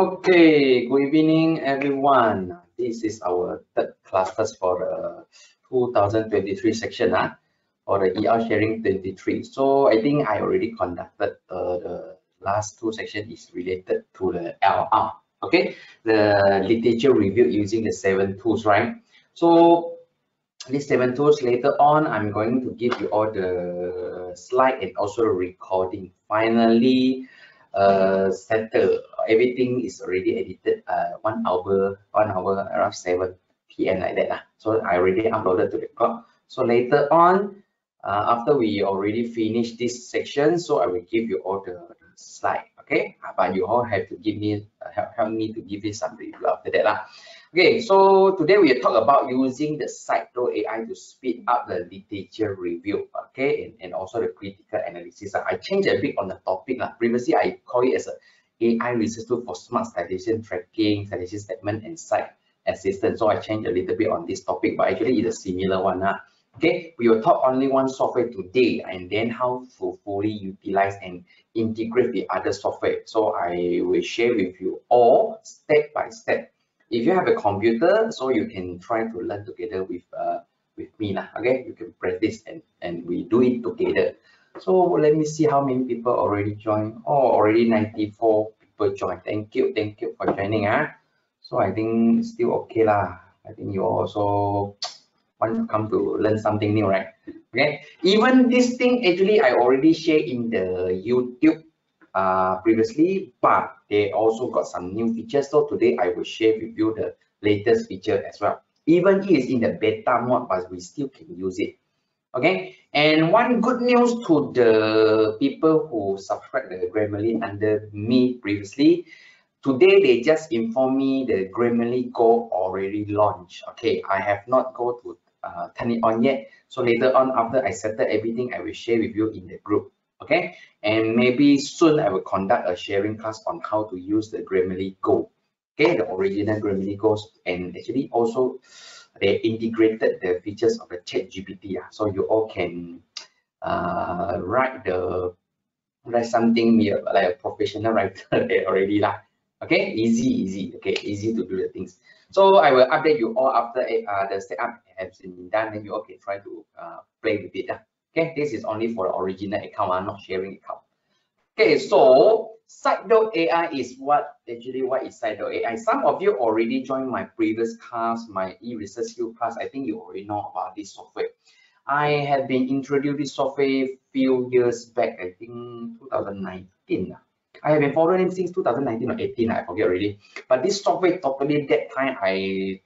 Okay, good evening, everyone. This is our third classes for the 2023 section for the ER sharing 23. So I think I already conducted the last two sections is related to the LR. Okay, the literature review using the 7 tools, right? So these 7 tools later on, I'm going to give you all the slide and also the recording. Finally, settle. Everything is already edited. 1 hour around 7 p.m. like that. So I already uploaded to the cloud. So later on, after we already finish this section, so I will give you all the slide. Okay, but you all have to give me help me to give you some review after that. Okay, so today we talk about using the Scite.ai to speed up the literature review, okay, and also the critical analysis. I changed a bit on the topic. Previously, I call it as a AI research tool for smart citation tracking, citation statement, and site assistance. So I changed a little bit on this topic, but actually it's a similar one. Okay, we will talk only one software today and then how to fully utilize and integrate the other software. So I will share with you all step by step. If you have a computer, so you can try to learn together with me okay, you can practice and we do it together. So let me see how many people already joined. Oh, already 94 people joined. Thank you for joining. So I think still okay lah. I think you also want to come to learn something new, right? Okay, even this thing actually I already shared in the YouTube previously, but they also got some new features. So today I will share with you the latest feature as well. Even it is in the beta mode, but we still can use it. Okay, and one good news to the people who subscribed the Grammarly under me previously, today they just informed me the Grammarly Go already launched. Okay, I have not go to turn it on yet. So later on, after I settle everything, I will share with you in the group. Okay, and maybe soon I will conduct a sharing class on how to use the Grammarly Go. Okay, the original Grammarly Go, and actually also they integrated the features of the ChatGPT. So you all can write something like a professional writer there already Okay, easy. Okay, easy to do the things. So I will update you all after the setup has been done, and you all can try to play with it. Okay, this is only for the original account, not sharing account. Okay, so Scite.ai is what is Scite.ai. Some of you already joined my previous class, my e-research skill class. I think you already know about this software. I have been introduced this software few years back, I think 2019. I have been following it since 2019 or 18, I forget already. But this software totally that time, I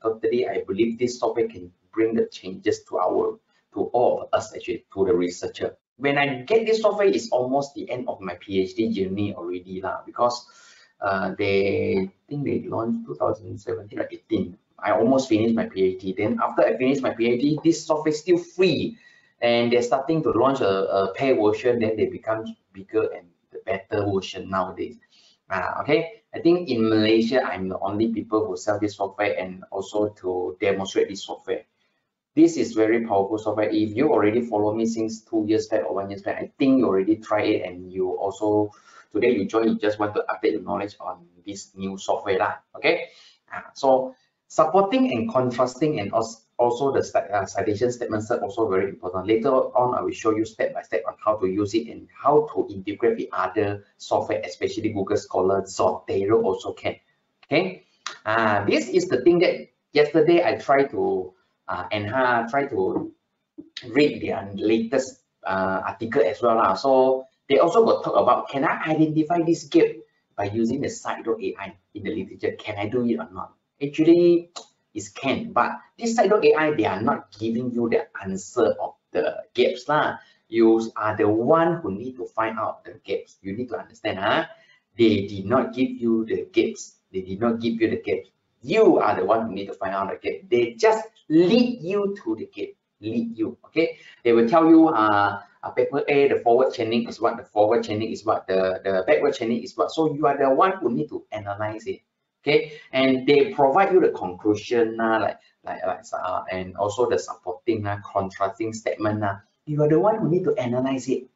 believe this software can bring the changes to all of us actually, to the researcher. When I get this software, it's almost the end of my PhD journey already because they launched 2017 or 18. I almost finished my PhD. Then after I finished my PhD, this software is still free, and they're starting to launch a paid version. Then they become bigger and the better version nowadays. Okay, I think in Malaysia, I'm the only people who sell this software and also to demonstrate this software. This is very powerful software. If you already follow me since 2 years back or 1 year back, I think you already tried it, and you also today you join, you just want to update your knowledge on this new software okay. So supporting and contrasting and also the citation statements are also very important. Later on, I will show you step by step on how to use it and how to integrate with other software, especially Google Scholar, Zotero also can. Okay, this is the thing that yesterday I tried to try to read their latest article as well. So they also got talk about, can I identify this gap by using the Scite.ai in the literature? Can I do it or not? Actually, it can, but this Scite.ai, they are not giving you the answer of the gaps. You are the one who need to find out the gaps. You need to understand, they did not give you the gaps. They did not give you the gaps. You are the one who need to find out the gap. They just lead you to the gap. Lead you. Okay. They will tell you paper A, the forward chaining is what, the forward chaining is what, the backward chaining is what. So you are the one who need to analyze it. Okay. And they provide you the conclusion and also the supporting contrasting statement. You are the one who need to analyze it.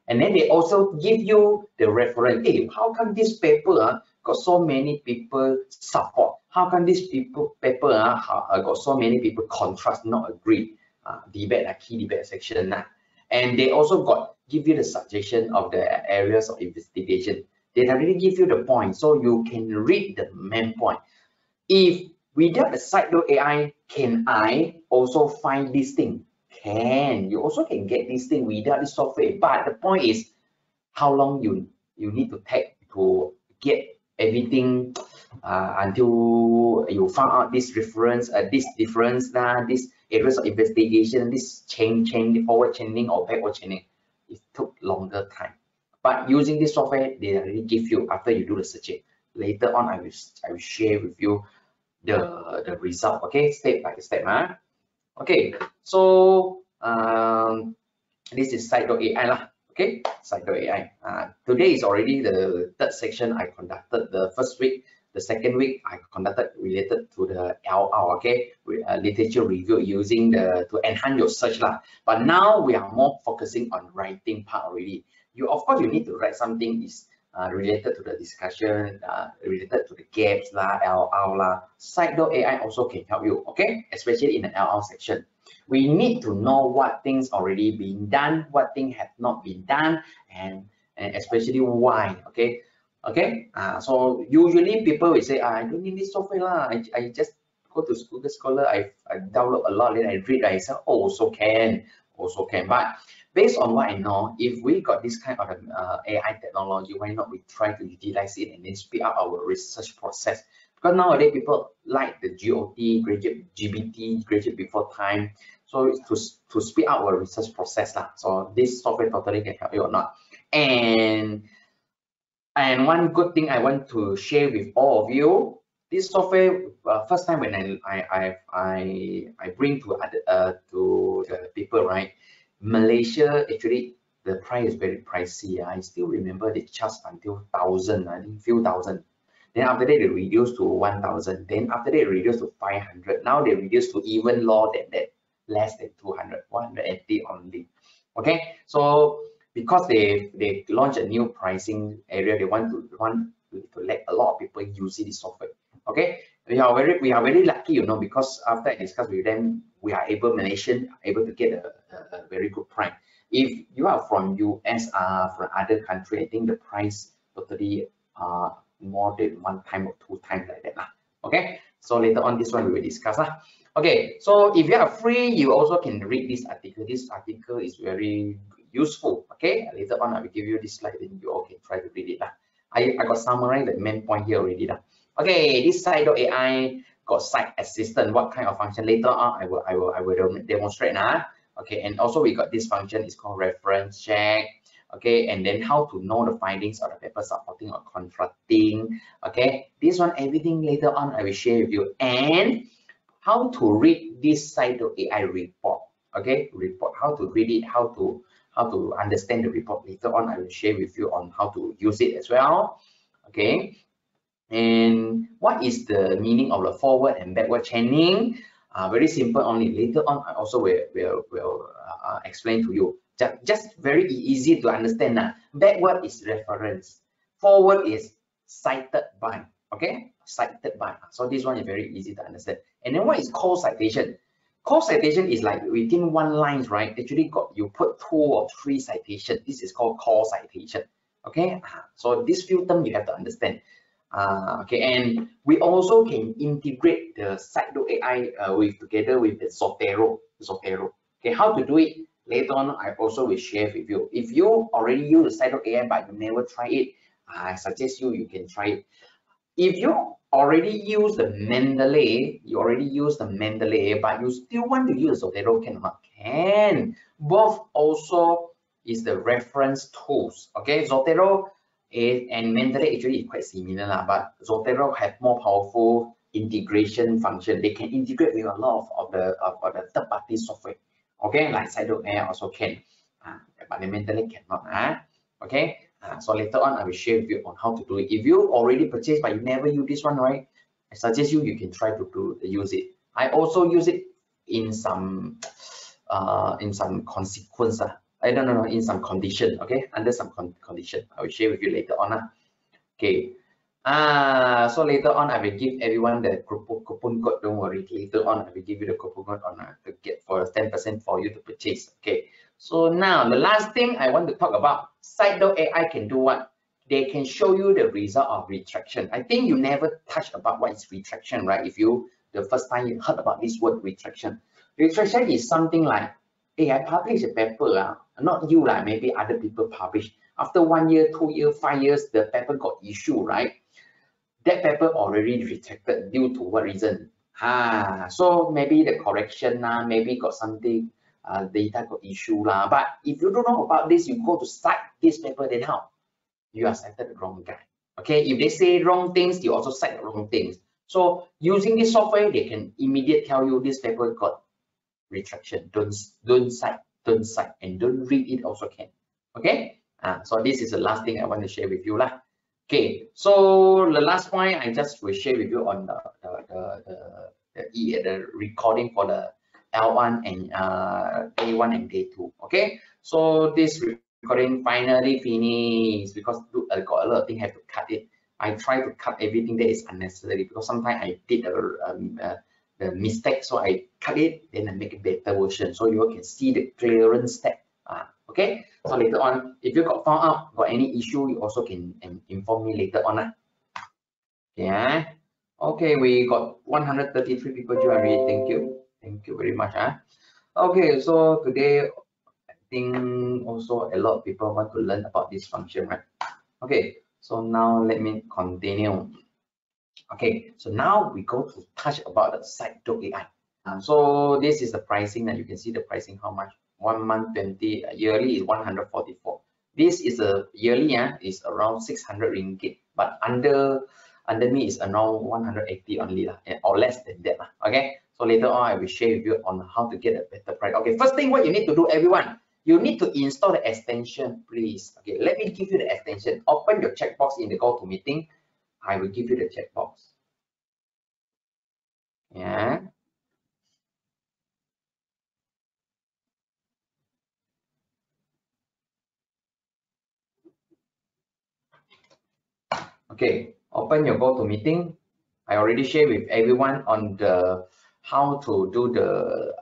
And then they also give you the reference. Hey, how come this paper got so many people support. How come this paper got so many people contrast, not agree? Debate, key debate section. And they also got give you the suggestion of the areas of investigation. They already give you the point, so you can read the main point. If without the Scite.ai, can I also find this thing? Can. You also can get this thing without this software. But the point is, how long you need to take to get everything until you found out this reference, this difference, this areas of investigation, this chain, forward chaining or backward chaining. It took longer time. But using this software, they already give you after you do the searching. Later on, I will share with you the result. Okay, step by step. Okay, so this is Scite.ai lah. Okay, Scite.ai. Today is already the third section I conducted. The first week, the second week I conducted related to the LR. Okay, literature review using to enhance your search lah. But now we are more focusing on writing part already. Of course you need to write something is related to the discussion, related to the gaps lah, LR lah. Scite.ai also can help you. Okay, especially in the LR section. We need to know what things already been done, what things have not been done, and especially why. Okay, so usually people will say, I don't need this software lah. I just go to Google Scholar. I download a lot, then I read. I say, also can. But based on what I know, if we got this kind of AI technology, why not we try to utilize it and then speed up our research process? Because nowadays people like the GOT, graduate GBT, graduate before time. So to speed up our research process lah. So this software totally can help you or not. And one good thing I want to share with all of you, this software first time when I bring to the people, right? Malaysia actually the price is very pricey. I still remember they charged until 1,000, I think few thousand. Then after that they reduced to 1,000. Then after that they reduced to 500. Now they reduced to even lower than that, less than 200, 180 only. Okay, so because they launched a new pricing area, they want to let a lot of people use this software. Okay, we are very lucky, because after I discussed with them, Malaysian able to get a very good price. If you are from US, from other country, I think the price totally more than 1 time or 2 times like that lah. Okay, so later on this one we will discuss lah. Okay, so if you are free, you also can read this article. This article is very useful. Okay, later on I will give you this slide, then you all can try to read it lah. I got summarized the main point here already lah. Okay, this Scite.ai got site assistant. What kind of function? Later on I will demonstrate now. Okay, and also we got this function. It's called reference check. Okay, and then how to know the findings of the paper supporting or contradicting. Okay, this one everything later on I will share with you, and how to read this Scite.ai report. Okay, report, how to read it, how to understand the report. Later on I will share with you on how to use it as well. Okay, and what is the meaning of the forward and backward chaining? Very simple only. Later on I also will explain to you. Just very easy to understand. Backward is reference, forward is cited by. Okay, cited by. So this one is very easy to understand. And then what is call citation? Call citation is like within one line, right? Actually you put 2 or 3 citations. This is called call citation. Okay, so this few terms you have to understand. Okay, and we also can integrate the Scite.ai together with the Zotero. Okay, how to do it? Later on, I also will share with you. If you already use the Scite.ai but you never try it, I suggest you can try it. If you already use the Mendeley, but you still want to use Zotero, can or not? Can. Both also is the reference tools. Okay, Zotero and Mendeley actually is quite similar, but Zotero have more powerful integration function. They can integrate with a lot of the third-party software. Okay, like Scite.ai also can, but the Mendeley cannot. Okay, so later on I will share with you on how to do it. If you already purchased but you never use this one, right? I suggest you can try to use it. I also use it in some consequence. I don't know, in some condition. Okay, under some condition, I will share with you later on. Okay, So later on, I will give everyone the coupon code. Don't worry. Later on, I will give you the coupon code on to get for 10% for you to purchase. Okay. So now the last thing I want to talk about, Scite.ai can do what? They can show you the result of retraction. I think you never touched about what is retraction, right? If you the first time you heard about this word retraction, retraction is something like, hey, I publish a paper, not you, maybe other people publish. After 1 year, 2 years, 5 years, the paper got issue, right? That paper already retracted due to what reason? So maybe the correction, maybe got something, data got issue. But if you don't know about this, you go to cite this paper, then how? You are cited the wrong guy. Okay, if they say wrong things, you also cite the wrong things. So using this software, they can immediately tell you this paper got retraction. Don't cite, and don't read it also can. Okay, so this is the last thing I want to share with you lah. Okay, so the last point I just will share with you on the recording for the L1 and A1 and Day2. Okay, so this recording finally finished because I got a lot of things, have to cut it. I try to cut everything that is unnecessary because sometimes I did the mistake, so I cut it, then I make a better version so you can see the clearance step. Okay, so later on, if you got found out, got any issue, you also can inform me later on. Yeah. Okay, we got 133 people join already. Thank you very much. Okay, so today I think also a lot of people want to learn about this function, right? Okay, so now let me continue. Okay, so now we go to touch about the Scite.ai. So this is the pricing, and you can see the pricing how much. 1 month 20, yearly is 144. This is a yearly, is around 600 ringgit, but under me is around 180 only or less than that. Okay, so later on I will share with you on how to get a better price. Okay, first thing what you need to do, everyone, you need to install the extension, please. Okay, let me give you the extension. Open your checkbox in the go to meeting. I will give you the checkbox. Yeah. Okay, open your go to meeting. I already shared with everyone on the how to do the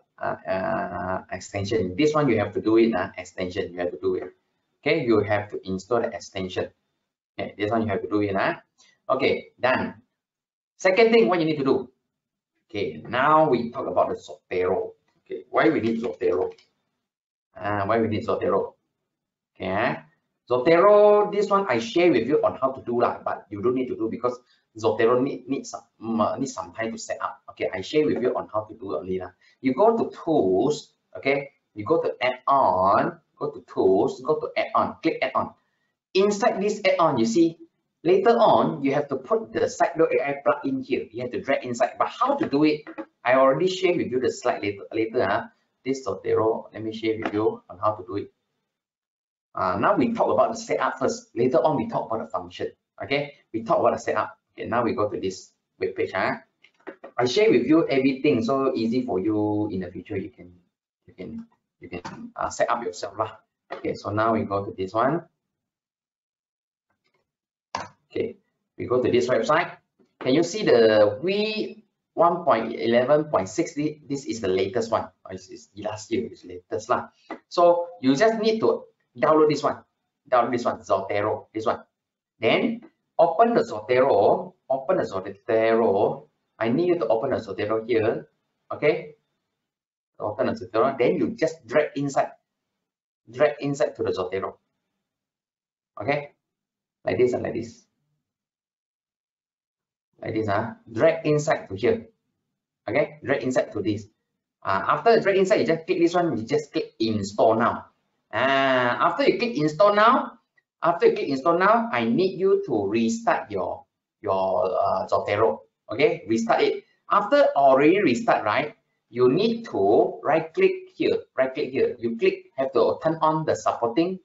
extension. This one you have to do it, extension, you have to do it. Okay, you have to install the extension. Okay, this one you have to do it. Okay, done. Second thing, what you need to do. Okay, now we talk about the Zotero. Okay, why we need Zotero? Why we need Zotero? Okay, Zotero, this one I share with you on how to do but you don't need to do because Zotero needs some time to set up. Okay, I share with you on how to do only. You go to tools, okay, you go to add-on, go to tools, go to add-on, click add-on. Inside this add-on, you see, later on, you have to put the Scite.ai plugin here. You have to drag inside. But how to do it? I already shared with you the slide later. This Zotero, let me share with you on how to do it. Now we talk about the setup first. Later on, we talk about the function. Okay, we talk about the setup. Okay, now we go to this web page. I share with you everything, so easy for you in the future. You can set up yourself Okay, so now we go to this one. Okay, we go to this website. Can you see the V1.11.6? This is the latest one. It's last year, it's latest So you just need to download this one. Download this one, Zotero, this one. Then open the Zotero. Open the Zotero. I need you to open the Zotero here. Okay. Open the Zotero. Then you just drag inside. Drag inside to the Zotero. Okay. Like this and like this. Like this. Drag inside to here. Okay. Drag inside to this. After drag inside, you just click this one. You just click install now. After you click install now, I need you to restart your Zotero. Okay, restart it. After already restart, right? You need to right click here. You have to turn on the supporting.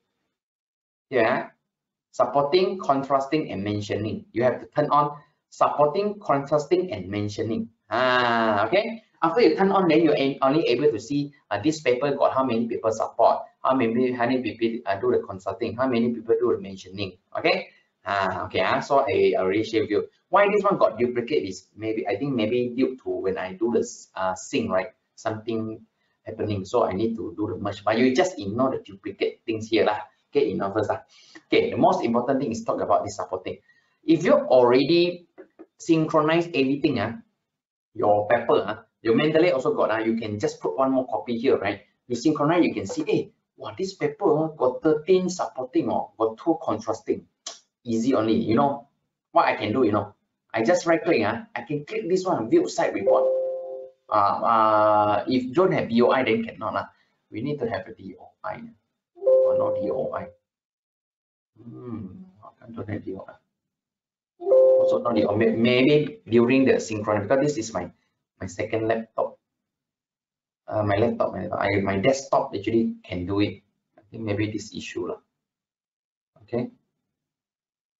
Yeah, supporting, contrasting, and mentioning. You have to turn on supporting, contrasting, and mentioning. Okay. After you turn on, then you're only able to see this paper got how many people support, how many people do the consulting, how many people do the mentioning. Okay. Okay, so I already shared with you. Why this one got duplicate is maybe, I think maybe due to when I do this sync, right? Something happening, so I need to do the merge. But you just ignore the duplicate things here lah. Okay, ignore first lah. Okay, the most important thing is talk about this supporting. If you already synchronize everything, your paper, you mentally also got, you can just put one more copy here, right? You synchronize, you can see, hey, wow, this paper got 13 supporting or got 2 contrasting. Easy only, you know what I can do, you know, I just right click, I can click this one, view site report. If don't have DOI, then cannot. We need to have a DOI. Or no DOI. Don't have DOI. Also not DOI. Maybe during the synchron, because this is my second laptop. My desktop actually can do it. I think maybe this issue lah. Okay,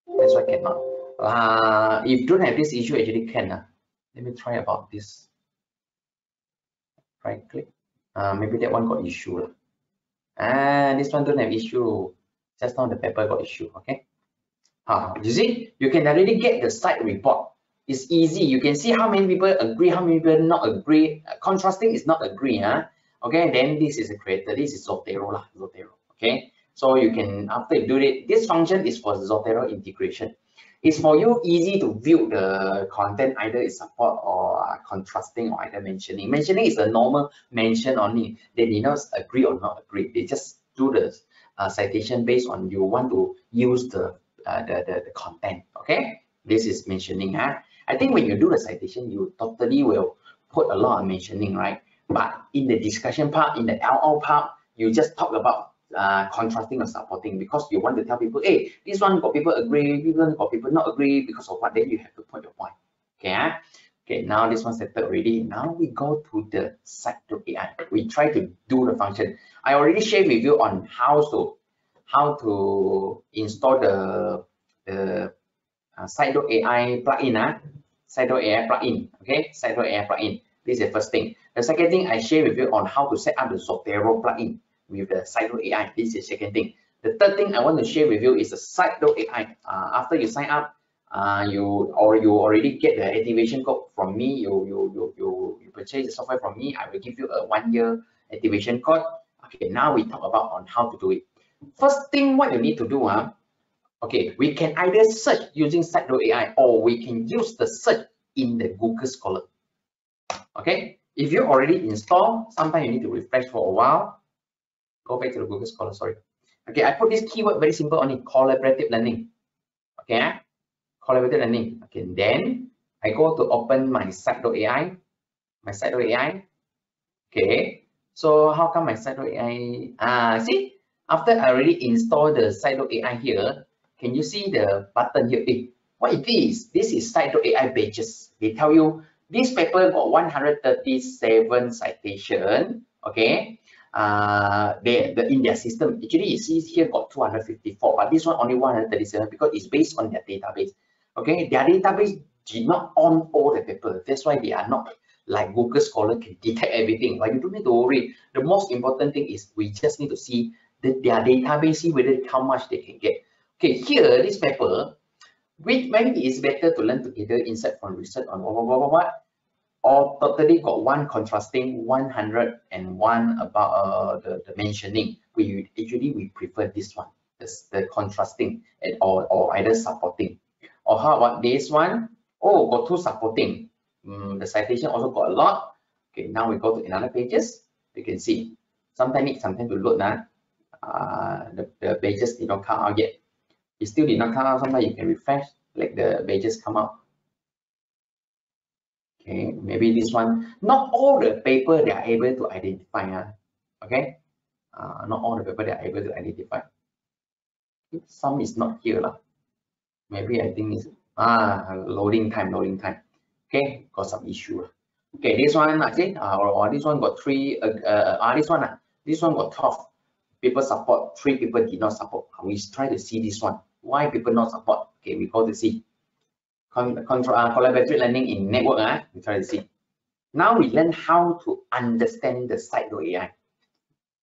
that's why cannot. If don't have this issue, actually can. Let me try about this. Right click. Maybe that one got issue. This one don't have issue. Just now the paper got issue. Okay. You see, you can already get the site report. It's easy. You can see how many people agree, how many people not agree. Contrasting is not agree. Okay. Then this is a creator. This is Zotero lah. Zotero. Okay. So you can, after you do it, this function is for Zotero integration. It's for you easy to view the content, either it's support or contrasting or either mentioning. Mentioning is a normal mention only. They did not agree or not agree. They just do the citation based on you want to use the content. Okay, this is mentioning. I think when you do the citation, you totally will put a lot of mentioning, right? But in the discussion part, in the LO part, you just talk about contrasting or supporting, because you want to tell people, hey, this one got people agree, this one got people not agree, because of what? Then you have to put your point. Okay. Okay, now this one's settled already. Now we go to the Scite.ai. We try to do the function. I already shared with you on how to install the Scite.ai plugin. Scite.ai plugin. Okay, Scite.ai plugin. This is the first thing. The second thing I share with you on how to set up the Zotero plugin with the Scite.ai. This is the second thing. The third thing I want to share with you is the Scite.ai. After you sign up, you already get the activation code from me. You purchase the software from me. I will give you a 1-year activation code. Okay, now we talk about on how to do it. First thing, what you need to do, okay, we can either search using Scite.ai or we can use the search in the Google Scholar. Okay, if you already installed, sometimes you need to refresh for a while. Go back to the Google Scholar, sorry. Okay, I put this keyword very simple only, collaborative learning. Okay, collaborative learning. Okay, then I go to open my Scite.ai. Okay, so how come my Scite.ai? See, after I already installed the Scite.ai here, can you see the button here? Hey, what is this? This is Scite.ai badges. They tell you this paper got 137 citation. Okay. In their system, actually you see here got 254, but this one only 137 because it's based on their database. Okay, their database did not own all the paper. That's why they are not like Google Scholar can detect everything. But you don't need to worry. The most important thing is we just need to see their database, see whether how much they can get. Okay, here this paper, which maybe is better to learn together insight from research on what. Or totally got one contrasting, 101 about the mentioning. We prefer this one, the contrasting, or either supporting. Or how about this one? Oh, got 2 supporting. The citation also got a lot. Okay, now we go to another pages. You can see sometimes need some time to load now. The pages did not come out yet. It still did not come out. Sometimes you can refresh, like the pages come out. Okay, maybe this one, not all the paper they are able to identify. Okay, not all the paper they are able to identify. Some is not here lah. Maybe I think it's loading time. Okay, got some issue. Okay, this one I think or this one got 3. This one got 12 people support, 3 people did not support. We try to see this one. Why people not support? Okay, we go to see. Collaborative learning in network. We try to see. Now we learn how to understand the Scite.ai.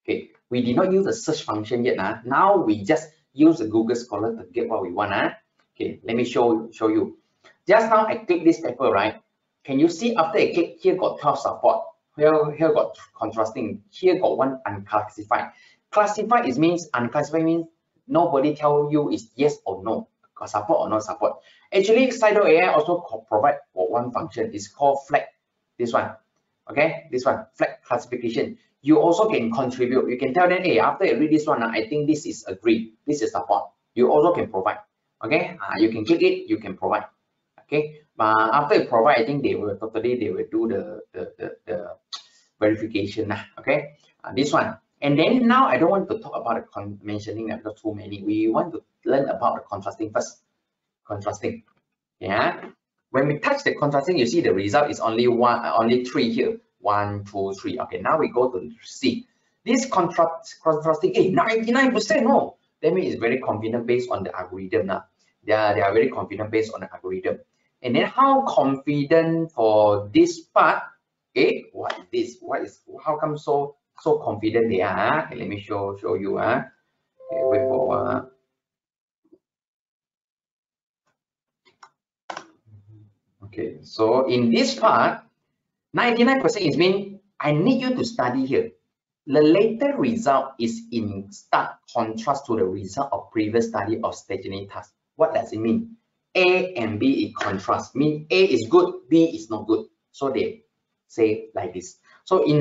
Okay, we did not use the search function yet. Now we just use the Google Scholar to get what we want. Okay, let me show you. Just now I click this paper, right? Can you see after I click here got 12 support, here got contrasting, here got one unclassified. Classified is means unclassified means nobody tell you is yes or no, support or not support. Actually, Scite.ai also provide one function. It's called flag. This one, okay, this one flag classification. You also can contribute. You can tell them, hey, after I read this one, I think this is agree, this is support. You also can provide. Okay, you can click it, you can provide. Okay, but after you provide, I think they will do the verification. Okay, this one. And then now I don't want to talk about the mentioning because too many. We want to learn about the contrasting first. Contrasting. Yeah. When we touch the contrasting, you see the result is only three here. 1, 2, 3. Okay, now we go to C. This contrasting, 99%, no. That means it's very confident based on the algorithm now. They are very confident based on the algorithm. And then how confident for this part? Okay, what is this? How come so confident they are? Okay, let me show you. Okay, wait for a while. Okay, so in this part, 99% is mean I need you to study here. The later result is in stark contrast to the result of previous study of staging task. What does it mean? A and B in contrast. Mean A is good, B is not good. So they say like this. So in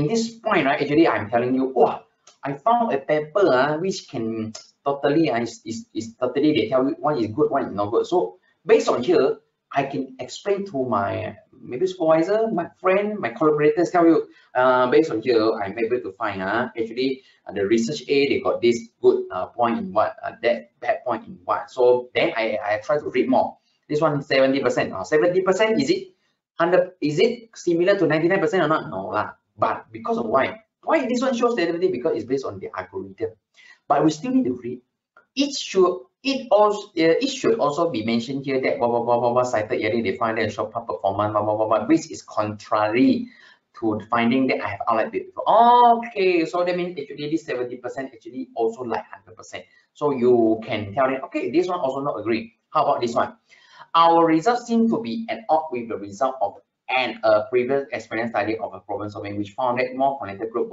this point, right? Actually, I'm telling you, oh, I found a paper which can totally is totally they tell you one is good, one is not good. So based on here, I can explain to my maybe supervisor, my friend, my collaborators, tell you based on here, I'm able to find actually the research A, they got this good point in what, that bad point in what. So then I try to read more. This one 70%. 70% is it 100? Is it similar to 99% or not? No lah. But because of why? Why this one shows 70? Because it's based on the algorithm. But we still need to read. It should also be mentioned here that Scite.ai they find that short performance which is contrary to the finding that I have outlined before. Okay, so that means actually this 70% actually also like 100%. So you can tell them, okay, this one also not agree. How about this one? Our results seem to be at odds with the result of a previous experience study of a problem solving, which found that more connected group.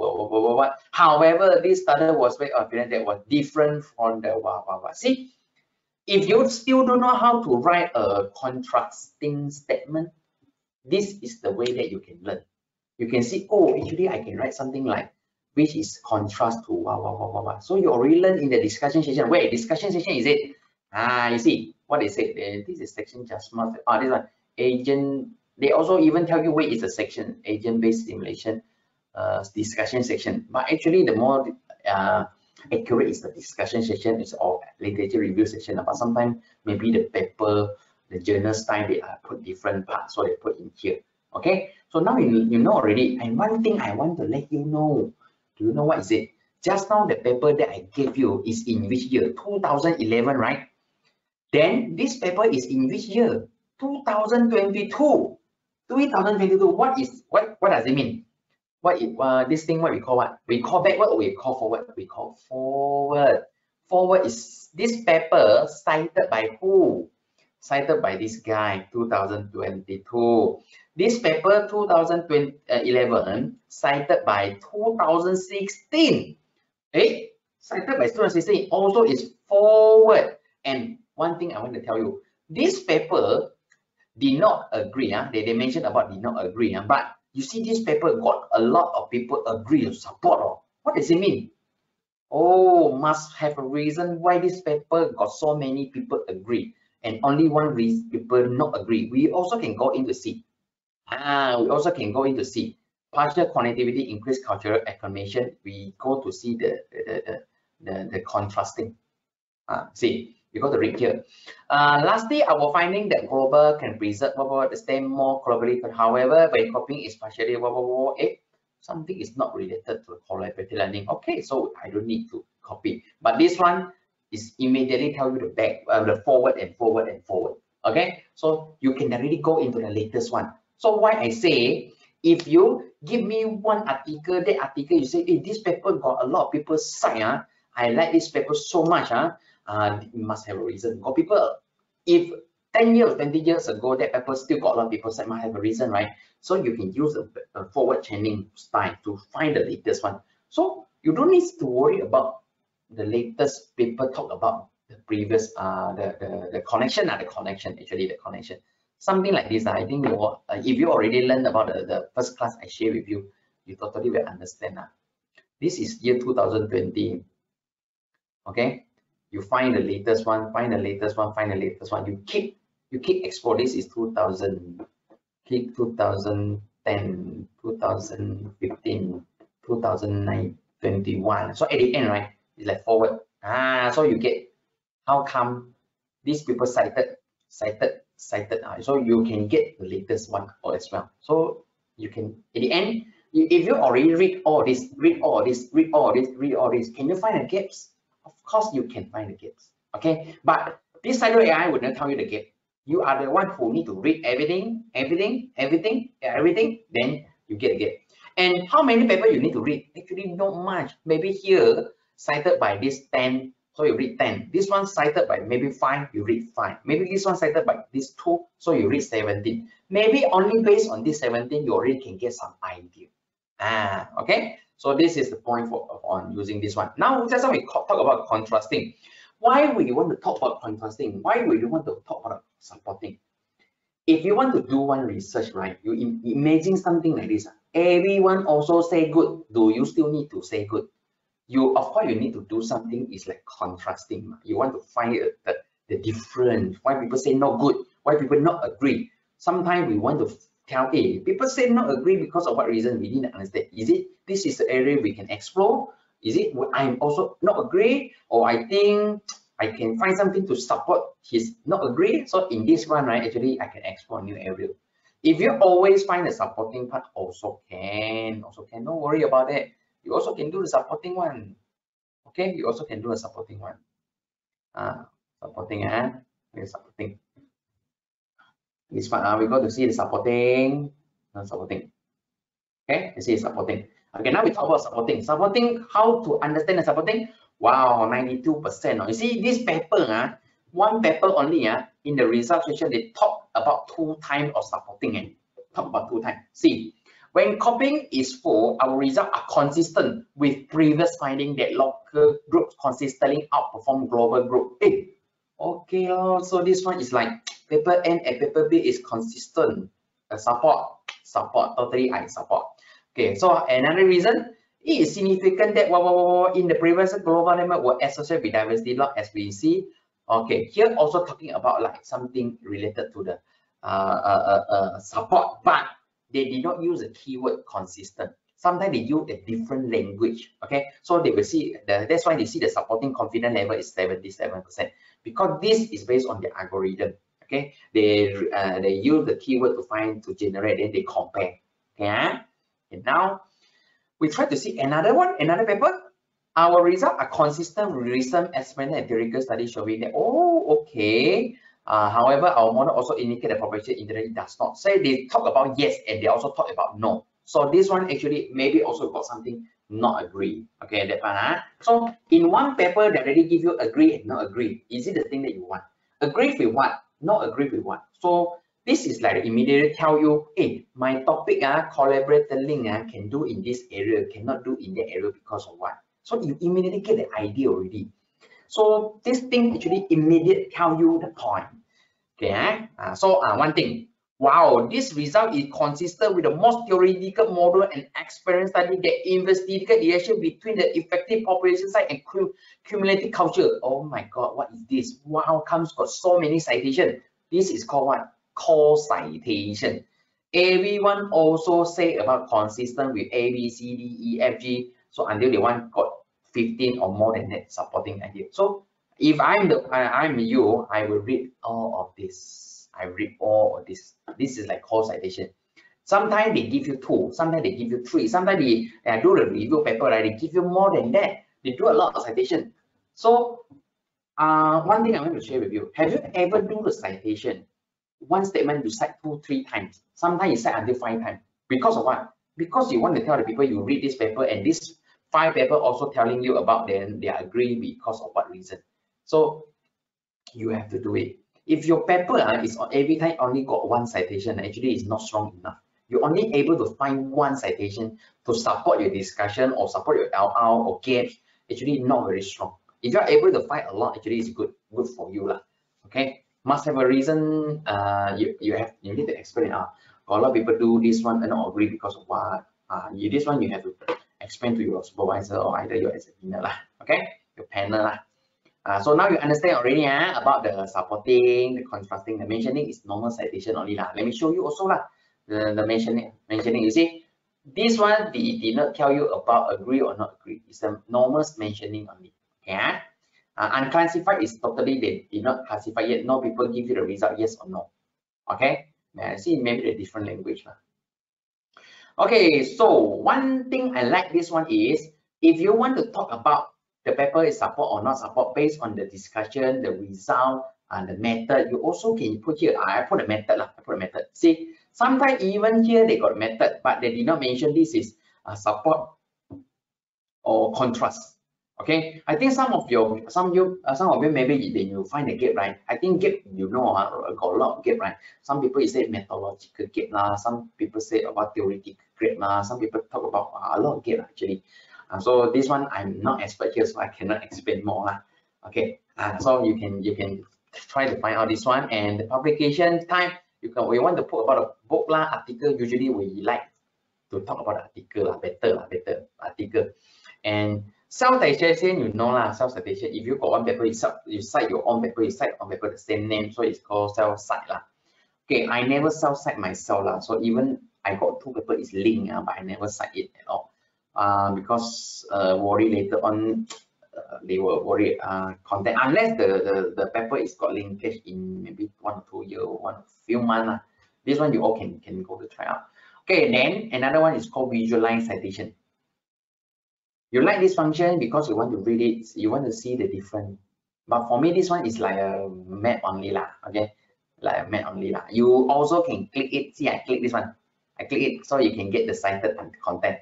However, this study was very apparent that was different from the See, if you still don't know how to write a contrasting statement, this is the way that you can learn. You can see, oh, actually, I can write something like which is contrast to So you already learned in the discussion session. Wait, discussion session is it? You see what they said. This is section adjustment. This one agent. They also even tell you where is the section agent-based simulation discussion section. But actually, the more accurate is the discussion section is or literature review section. But sometimes maybe the paper, the journal style, they put different parts, so they put in here. Okay, so now you know already. And one thing I want to let you know. Do you know what is it? Just now the paper that I gave you is in which year? 2011, right? Then this paper is in which year? 2022. 2022. What does it mean? This thing what we call what? We call backward or we call forward? We call forward. Forward is this paper cited by who? Cited by this guy, 2022. This paper 2011 cited by 2016. Cited by 2016 also is forward. And one thing I want to tell you, this paper did not agree. They mentioned about did not agree. But you see, this paper got a lot of people agree to support. What does it mean? Oh, must have a reason why this paper got so many people agree and only one reason people not agree. We also can go into C. We also can go into C. Partial connectivity, increased cultural acclamation. We go to see the contrasting. See, you go to read here. Lastly, our finding that global can preserve the stem more globally. However, when copying is partially something is not related to collaborative learning. Okay, so I don't need to copy. But this one is immediately tell you the back, the forward and forward and forward. Okay, so you can really go into the latest one. So why I say, if you give me one article, that article you say, hey, this paper got a lot of people cite. I like this paper so much. You must have a reason. Got people If 10 years, 20 years ago, that paper still got a lot of people said might have a reason, right? So you can use a forward chaining style to find the latest one. So you don't need to worry about the latest paper talk about the previous the connection, actually the connection. Something like this, I think if you already learned about the first class I share with you, you totally will understand. This is year 2020. Okay, you find the latest one, find the latest one, find the latest one. You keep explore. This is 2000, click 2010, 2015, 2009, 21. So at the end, right, it's like forward. So you get how come these people cited. So you can get the latest one as well. So you can at the end, if you already read all this, read all this, read all this, read all this, can you find the gaps? Of course you can find the gaps. Okay, but this Scite.ai would not tell you the gap. You are the one who need to read everything, then you get a gap. And how many paper you need to read? Actually, not much. Maybe here cited by this 10, so you read 10. This one cited by maybe 5, you read 5. Maybe this one cited by this 2, so you read 17. Maybe only based on this 17, you already can get some idea. Okay. So this is the point on using this one. Now, just when we talk about contrasting, why would you want to talk about contrasting? Why would you want to talk about supporting? If you want to do one research, right, you imagine something like this. Everyone also say good. Do you still need to say good? Of course, you need to do something is like contrasting. You want to find the difference. Why people say not good? Why people not agree? Sometimes we want to tell, hey, people say not agree because of what reason? We didn't understand. Is it this is the area we can explore? Is it I'm also not agree, or I think I can find something to support his not agree? So in this one, right, actually I can explore a new area. If you always find the supporting part, also can. Don't worry about it. You also can do the supporting one. Okay, you also can do a supporting one. Supporting, supporting. This one, we go to see the supporting, supporting. Okay, you see supporting. Okay, now we talk about supporting. Supporting, how to understand the supporting? Wow, 92%. You see this paper, one paper only, in the result section, they talk about 2 times of supporting. Talk about 2 times. See, when copying is full, our results are consistent with previous finding that local groups consistently outperform global group. Okay, so this one is like paper N and paper B is consistent. Support, totally I support. Okay, so another reason, it is significant that in the previous global network were associated with diversity log as we see. Okay, here also talking about like something related to the support, but they did not use the keyword consistent. Sometimes they use a different language. Okay, so they will see that's why they see the supporting confidence level is 77%, because this is based on the algorithm. Okay, they use the keyword to generate, then they compare. Okay, and now we try to see another paper. Our results are consistent with recent experimental and empirical studies showing that, okay. However, our model also indicate that population interaction does not. Say they talk about yes, and they also talk about no. So this one actually maybe also got something not agree. Okay, that one. So in one paper, they already give you agree and not agree. Is it the thing that you want? Agree with what? Not agree with what? So this is like immediately tell you, hey, my topic, collaborator link can do in this area, cannot do in that area because of what? So you immediately get the idea already. So this thing actually immediately tell you the point. Okay, so one thing, wow, this result is consistent with the most theoretical model and experience study that investigated the relation between the effective population size and cumulative culture. Oh my God, what is this? Wow, comes got so many citations. This is called what? Call citation. Everyone also say about consistent with A, B, C, D, E, F, G. So until the one got 15 or more than that supporting idea. So if I'm you, I will read all of this. I read all of this. This is like call citation. Sometimes they give you 2, sometimes they give you 3, sometimes they do the review paper, right? They give you more than that. They do a lot of citation. So one thing I want to share with you, have you ever do the citation? One statement you cite 2, 3 times. Sometimes you cite until 5 times. Because of what? Because you want to tell the people you read this paper, and this 5 paper also telling you about them, they agree because of what reason. So you have to do it. If your paper is every time only got one citation, actually it's not strong enough. You're only able to find one citation to support your discussion or support your LR or gaps, actually not very strong. If you're able to find a lot, actually it's good for you lah. Okay, must have a reason. You need to explain. Got a lot of people do this one and not agree because of what. This one you have to explain to your supervisor or either your examiner lah. Okay, your panel lah. So now you understand already about the supporting, the contrasting, the mentioning is normal citation only lah. Let me show you also lah. The mentioning. You see, this one did not tell you about agree or not agree. It's a normal mentioning only. Okay. Unclassified is totally they did not classify yet. No people give you the result yes or no. Okay. See maybe the different language lah. Okay. So one thing I like this one is if you want to talk about the paper is support or not support based on the discussion, the result, and the method. You also can put here. I put a method lah. I put a method. See, sometimes even here they got method, but they did not mention this is support or contrast. Okay, I think some of you maybe then you find a gap, right? I think gap got a lot of gap, right? Some people say methodological gap lah. Some people say about theoretical gap lah. Some people talk about a lot of gap actually. So this one I'm not expert here, so I cannot explain more lah. Okay, so you can try to find out this one and the publication time. We want to put about a book lah, article. Usually we like to talk about the article lah, better article. And self-citation, you know lah, self-citation. If you got one paper, you cite your own paper, you cite on paper the same name, so it's called self-cite lah. Okay, I never self-cite myself lah. So even I got two paper is linked, but I never cite it at all. Because worry later on they will worry content unless the paper is got linkage in maybe 1 or 2 years, one few months. This one you all can go to try out. Okay, then another one is called visualize citation. You like this function because you want to read it, you want to see the difference. But for me, this one is like a map only lah. Okay, like a map only lah. You also can click it. See, I click this one. I click it so you can get the cited content.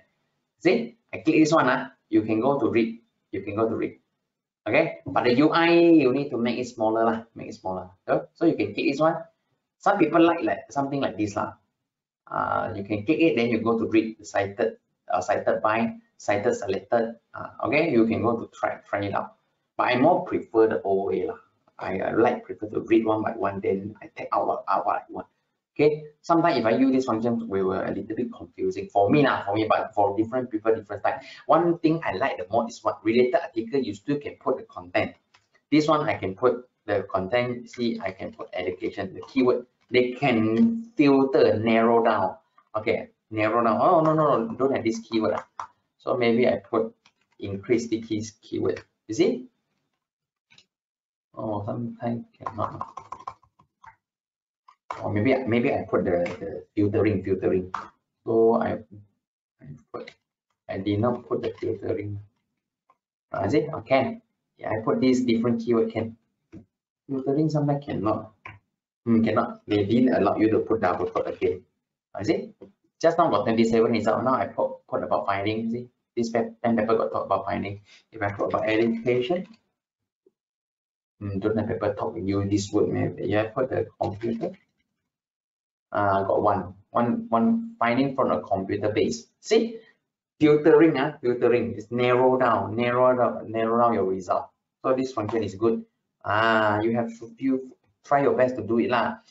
See, I click this one. You can go to read. You can go to read. Okay, but the UI you need to make it smaller lah. Make it smaller. So you can click this one. Some people like something like this lah. You can click it, then you go to read the cited, cited by, cited, selected. Okay, you can go to try it out. But I more prefer the old way lah. I prefer to read one by one, then I take out what I want. Okay, sometimes if I use this function, we were a little bit confusing for me, but for different people, different type. One thing I like the most is what related article, you still can put the content. This one I can put the content. See, I can put education, the keyword. They can filter, narrow down. Okay, narrow down. Oh no, don't have this keyword. So maybe I put increase the keyword. You see? Oh, sometimes cannot. Or maybe I put the filtering. So I did not put the filtering. Is it? Okay. Yeah, I put this different keyword. Can filtering sometimes cannot. Cannot. They didn't allow you to put double quote again. Is it? Just now got 27 result. Now I put about finding. See, this pen paper got talk about finding. If I put about education, don't have paper talk with you this word. Maybe yeah, put the computer. Got one finding from a computer base. See, filtering, filtering is narrow down your result. So this function is good. You have to try your best to do it lah.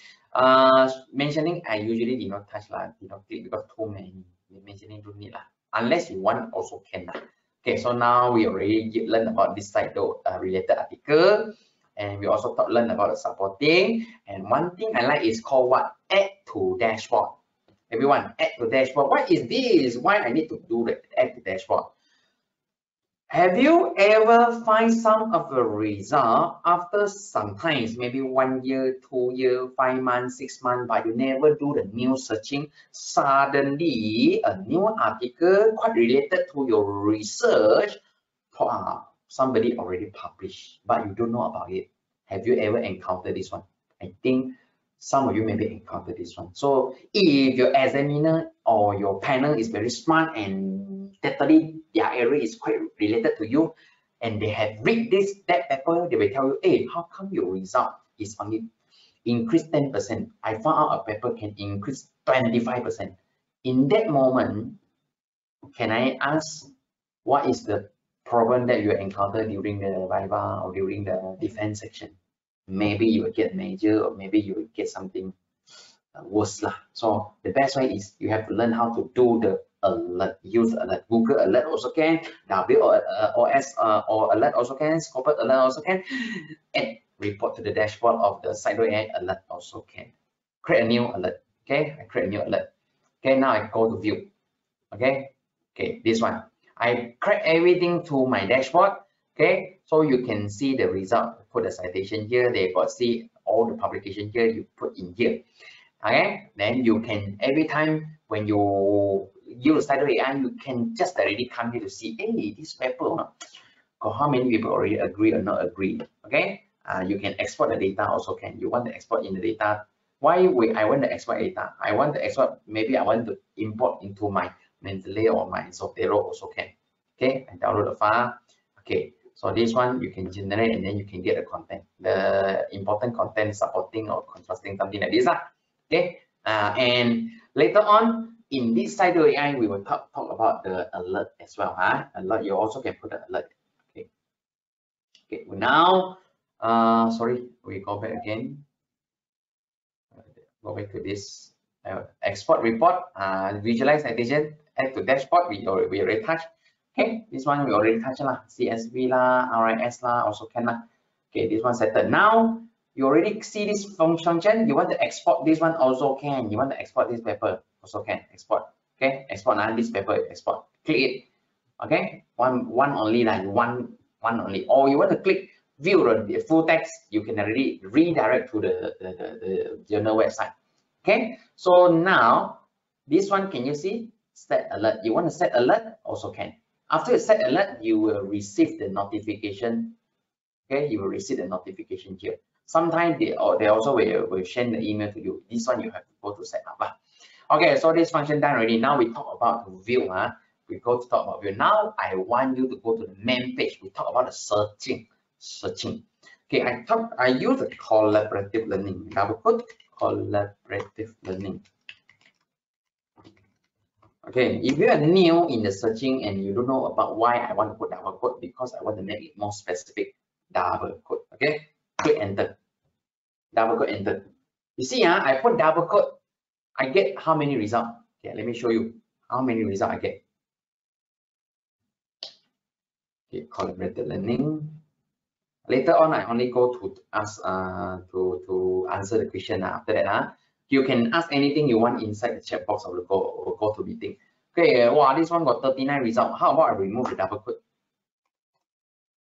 Mentioning I usually did not touch lah, did not click because too many. Mentioning don't need lah. Unless you want, also can lah. Okay, so now we already learned about this side related article. And we also learn about the supporting. And one thing I like is called what? Add to dashboard. Everyone, add to dashboard. What is this? Why I need to do the add to dashboard? Have you ever find some of the result after sometimes maybe 1 year, 2 years, 5 months, 6 months, but you never do the new searching? Suddenly, a new article quite related to your research. Somebody already published, but you don't know about it. Have you ever encountered this one? I think some of you maybe encountered this one. So if your examiner or your panel is very smart and totally their area is quite related to you, and they have read that paper, they will tell you, hey, how come your result is only increase 10%. I found out a paper can increase 25%. In that moment, can I ask what is the problem that you encounter during the Viva or during the defense section? Maybe you will get major, or maybe you will get something worse lah. So the best way is you have to learn how to do the alert, use alert. Google alert also can, WOS or alert also can, corporate alert also can, and report to the dashboard of the Scite.ai alert also can. Create a new alert. Okay, I create a new alert. Okay, now I go to view. Okay, this one. I create everything to my dashboard. Okay, so you can see the result. Put the citation here. They got see all the publication here. You put in here. Okay, then you can every time when you use Scite.ai, you can just directly come here to see, hey, this paper, got how many people already agree or not agree. Okay, you can export the data also can. You want to export in the data. Why I want to export data? I want to export, maybe I want to import into my Mendeley or my Zotero also can. Okay, I download the file. Okay, so this one you can generate and then you can get the content, the important content supporting or contrasting, something like this. Okay, and later on in this Scite.ai, we will talk about the alert as well. Alert, you also can put the alert. Okay, now, sorry, we go back again. Go back to this export report, visualize citation, add to dashboard. We already touched. Okay, this one we already touched lah. CSV lah, RIS lah, also can lah. Okay, this one settled. Now you already see this function. You want to export this one also can. You want to export this paper also can export. Okay, export now this paper, export. Click it. Okay, one only, like one only. Or you want to click view the full text, you can already redirect to the journal website. Okay, so now this one, can you see set alert? You want to set alert also can. After you set alert, you will receive the notification. Okay, you will receive the notification here. Sometimes they also will send the email to you. This one you have to go to set up. Okay, so this function done already. Now we talk about view. We go to talk about view. Now I want you to go to the main page. We talk about the searching. Okay, I use the collaborative learning. Double quote, collaborative learning. Okay, if you are new in the searching and you don't know about why I want to put double quote, because I want to make it more specific. Double quote. Okay, click enter. Double quote, enter. You see, I put double quote. I get how many results? Okay, let me show you how many results I get. Okay, collaborative learning. Later on, I only go to ask to answer the question. After that, you can ask anything you want inside the chat box of the go to meeting. Okay, wow, this one got 39 results. How about I remove the double quote?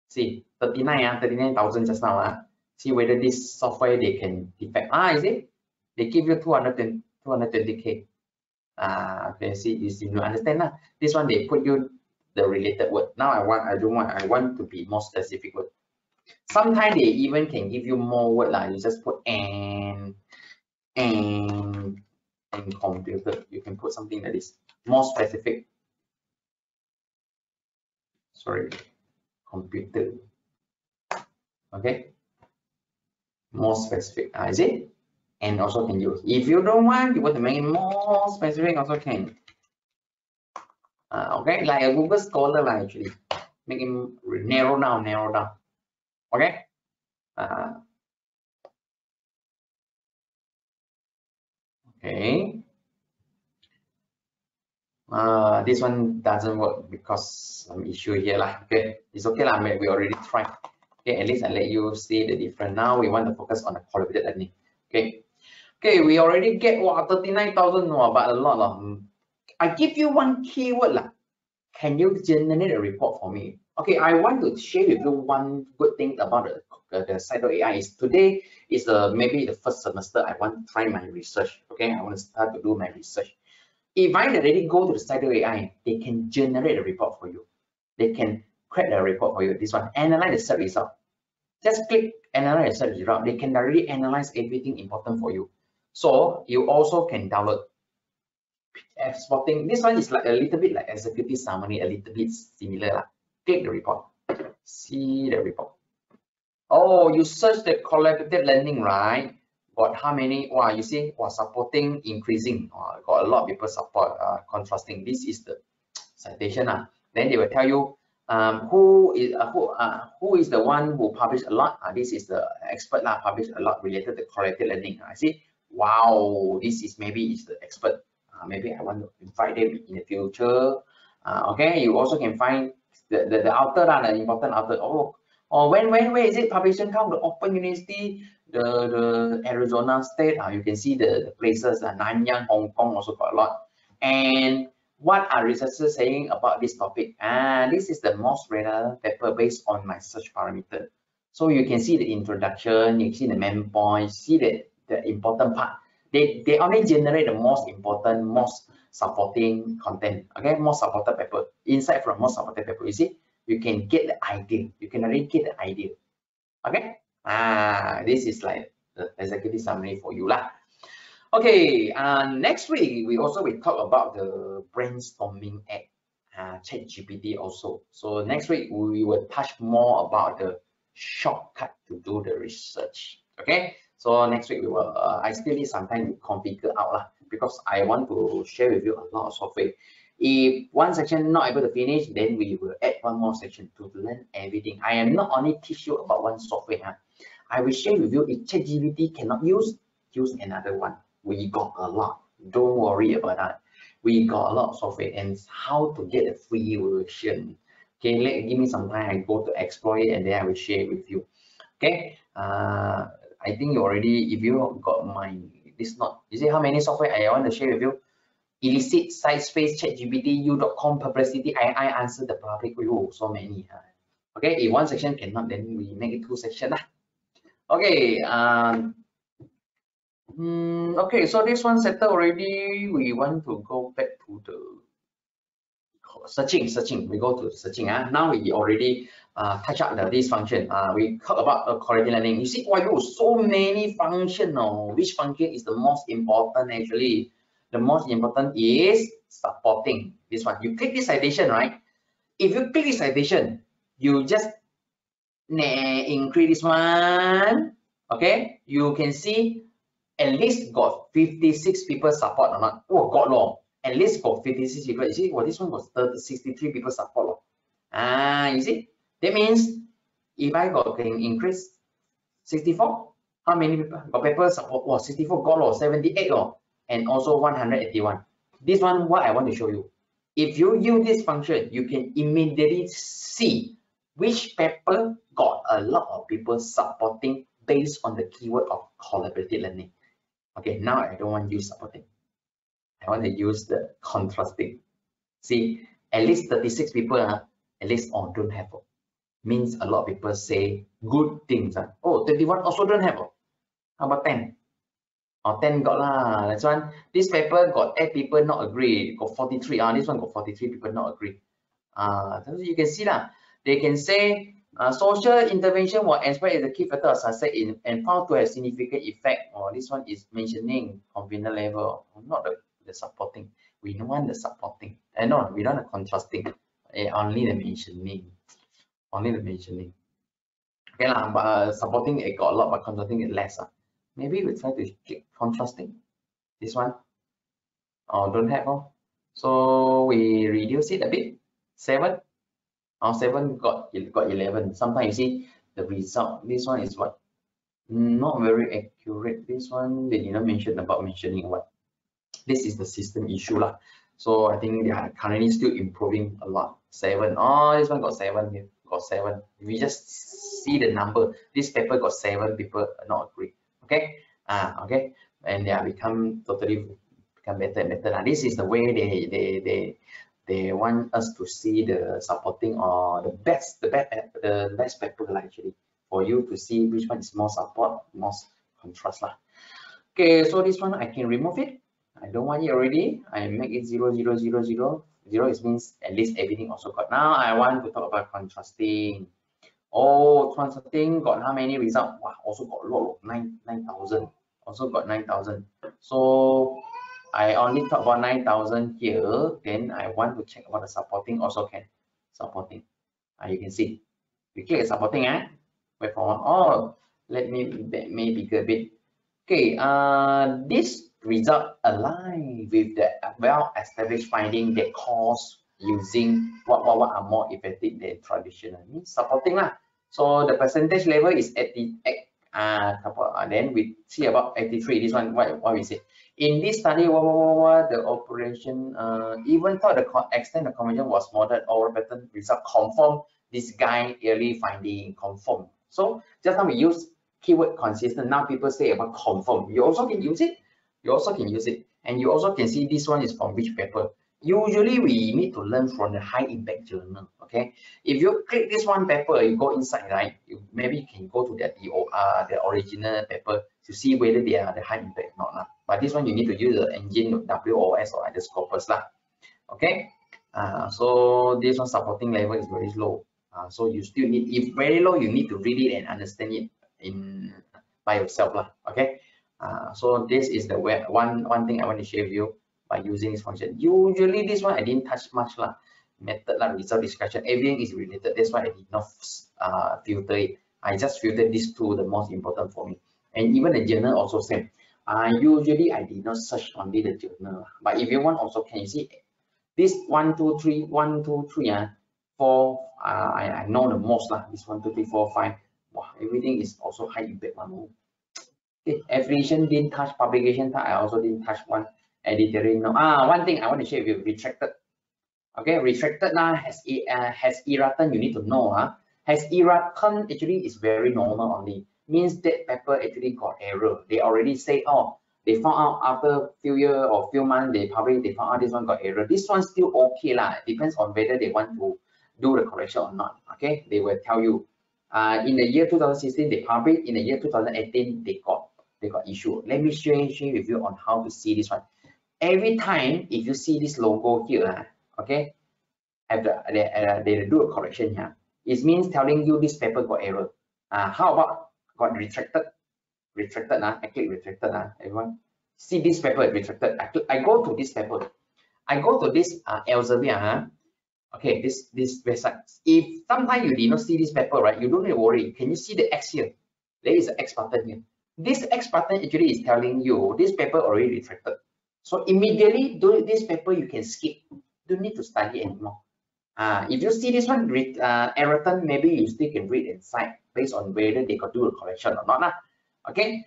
See, 39,000 just now. See whether this software they can detect. Is it? They give you 220K. Okay, see, you understand. This one they put you the related word. Now I want to be more specific word. Sometimes they even can give you more word You just put and computer. You can put something like this, more specific. Sorry, computer. Okay, more specific. Is it? And also can use. If you don't want, you want to make it more specific, also can. Okay, like a Google Scholar actually. Make it narrow down. Okay. Okay. This one doesn't work because some issue here Okay, it's okay We already tried. Okay, at least I let you see the difference. Now we want to focus on the collaborative learning. Okay, we already get 39,000, but a lot I give you one keyword Can you generate a report for me? Okay, I want to share with you one good thing about the Scite.ai is today is maybe the first semester. I want to try my research. Okay, I want to start to do my research. If I already go to the Scite.ai, they can generate a report for you. They can create a report for you. This one, analyze the search result. Just click analyze the search result. They can already analyze everything important for you. So you also can download. Exporting. This one is like a little bit like executive summary, a little bit similar. Click the report. See the report. Oh, you search the collaborative learning, right? got how many? Wow, you see, wow, supporting increasing. Got a lot of people support contrasting. This is the citation. Then they will tell you who is the one who published a lot. This is the expert published a lot related to correlated learning. I see. Wow, this is maybe is the expert. Maybe I want to invite them in the future. Okay, you also can find the author, the important author. Oh, where is it publication come? The Open University, the Arizona State. You can see the places. Nanyang, Hong Kong also got a lot. And what are researchers saying about this topic? And this is the most relevant paper based on my search parameter. So you can see the introduction, you see the main points, see the important part. They only generate the most important, most supporting content. Okay, most supported paper. Insight from most supported paper. You see, you can get the idea. You can already get the idea. Okay. This is like the executive summary for you lah. Okay, next week we also will talk about the brainstorming app, ChatGPT also. So next week we will touch more about the shortcut to do the research. Okay, so next week we will. I still need some time to configure out lah, because I want to share with you a lot of software. If one section not able to finish, then we will add one more section to learn everything. I am not only teach you about one software. I will share with you if ChatGPT cannot use another one. We got a lot. Don't worry about that. We got a lot of software and how to get a free version. Okay, give me some time. I go to explore it and then I will share with you. Okay. I think you already, if you got my this not, you see how many software I want to share with you? Elicit, SciSpace, ChatGPT, U.com, Perplexity, I answer the public review. So many. Okay, if one section cannot, then we make it two sections. Okay. Okay, so this one settled already. We want to go back to the searching. We go to searching. Now we already touch up this function. We talk about correlated learning. You see, wow, so many functions. Which function is the most important? Actually, the most important is supporting. This one. You click this citation, right? If you click this citation, you just increase this one. Okay, you can see. At least got 56 people support or not. Oh, got law. At least got 56 people. You see, well, this one was 63 people support. You see, that means if I can increase 64, how many people got people support? Oh, 64 got law, 78 law, and also 181. This one, what I want to show you. If you use this function, you can immediately see which paper got a lot of people supporting based on the keyword of collaborative learning. Okay, now I don't want to use supporting. I want to use the contrasting. See, at least 36 people, at least don't have. Means a lot of people say good things. Oh, 21 also don't have. How about 10? 10 got lah. That's one. This paper got 8 people not agree. Got 43. This one got 43 people not agree. So you can see lah. They can say social intervention was explored as a key factor of success and found to have significant effect. This one is mentioning confidence level, not the supporting. We don't want the supporting. No, we don't want the contrasting. Only the mentioning. Only the mentioning. Okay lah, but supporting it got a lot, but contrasting it less. Maybe we try to click contrasting. This one. Don't have. So we reduce it a bit. 7. 7 got 11. Sometimes you see the result. This one is what? Not very accurate. This one they did not mention about mentioning what. This is the system issue lah. So I think they are currently still improving a lot. 7. This one got 7 here. Got 7. We just see the number. This paper got 7 people not agree. Okay. Okay. And they are become better and better. This is the way they want us to see the supporting or the best paper actually, for you to see which one is more support, most contrast lah. Okay, so this one I can remove it. I don't want it already. I make it 0, 0, 0, 0. 0 is means at least everything also got. Now I want to talk about contrasting. Contrasting got how many results? Wow, also got a lot of 9,000. Also got 9,000. So I only talk about 9,000 here. Then I want to check about the supporting also can. Supporting. You can see. We click supporting. Wait for one. Let me bigger a bit. Okay, this result align with the well-established finding that course using what are more effective than traditional. Means supporting lah. So the percentage level is 88. Then we see about 83. This one, what we say? In this study, the operation even though the extent of conversion was moderate, our pattern result confirm this guy early finding confirm. So just now we use keyword consistent. Now people say about confirm. You also can use it. You also can use it. And you also can see this one is from which paper. Usually we need to learn from the high impact journal. Okay. If you click this one paper, you go inside, right? Maybe you can go to the original paper to see whether they are the high impact or not. But this one you need to use the engine WOS or either Scopus lah. Okay. So this one supporting level is very low. So you still need, if very low, you need to read it and understand it in by yourself lah. Okay. So this is the one thing I want to share with you by using this function. Usually this one I didn't touch much lah. Method lah, result discussion, everything is related. That's why I did not filter it. I just filtered these two, the most important for me. And even the journal also same. Usually I did not search only the journal, but if you want also can you see this 1, 2, 3, 1, 2, 3, 4. I know the most lah. This 1, 2, 3, 4, 5. Wow, everything is also high impact one. Okay, affiliation didn't touch, publication touch. I also didn't touch one. Editorial no. One thing I want to share with you, retracted. Okay, retracted now has errata. You need to know. Has errata actually is very normal only. Means that paper actually got error. They already say, oh, they found out after few years or few months they found out this one got error. This one still okay lah. It depends on whether they want to do the correction or not. Okay, they will tell you. In the year 2016 they published. In the year 2018 they got issue. Let me share with you on how to see this one. Every time if you see this logo here, okay, they do a correction here. It means telling you this paper got error. How about got retracted? Retracted I click retracted everyone. See this paper retracted. I go to this paper. I go to this Elsevier. Okay, this website. If sometimes you did not see this paper, right? You don't need to worry. Can you see the X here? There is an X button here. This X button actually is telling you this paper already retracted. So immediately do this paper you can skip. Don't need to study anymore. If you see this one error, maybe you still can read inside based on whether they could do a correction or not. Okay.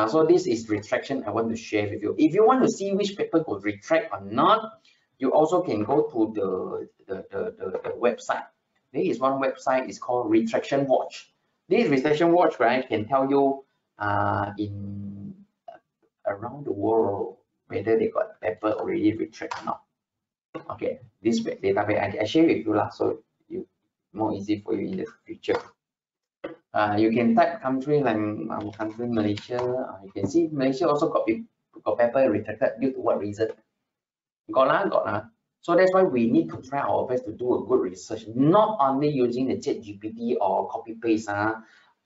So this is retraction I want to share with you. If you want to see which paper could retract or not, you also can go to the website. There is one website, it's called Retraction Watch. This Retraction Watch, right, can tell you in around the world whether they got paper already retract or not. Okay, this database I share with you lah, so you more easy for you in the future. You can type country like our country Malaysia. You can see Malaysia also got paper retracted due to what reason? Got lah. So that's why we need to try our best to do a good research, not only using the ChatGPT or copy paste.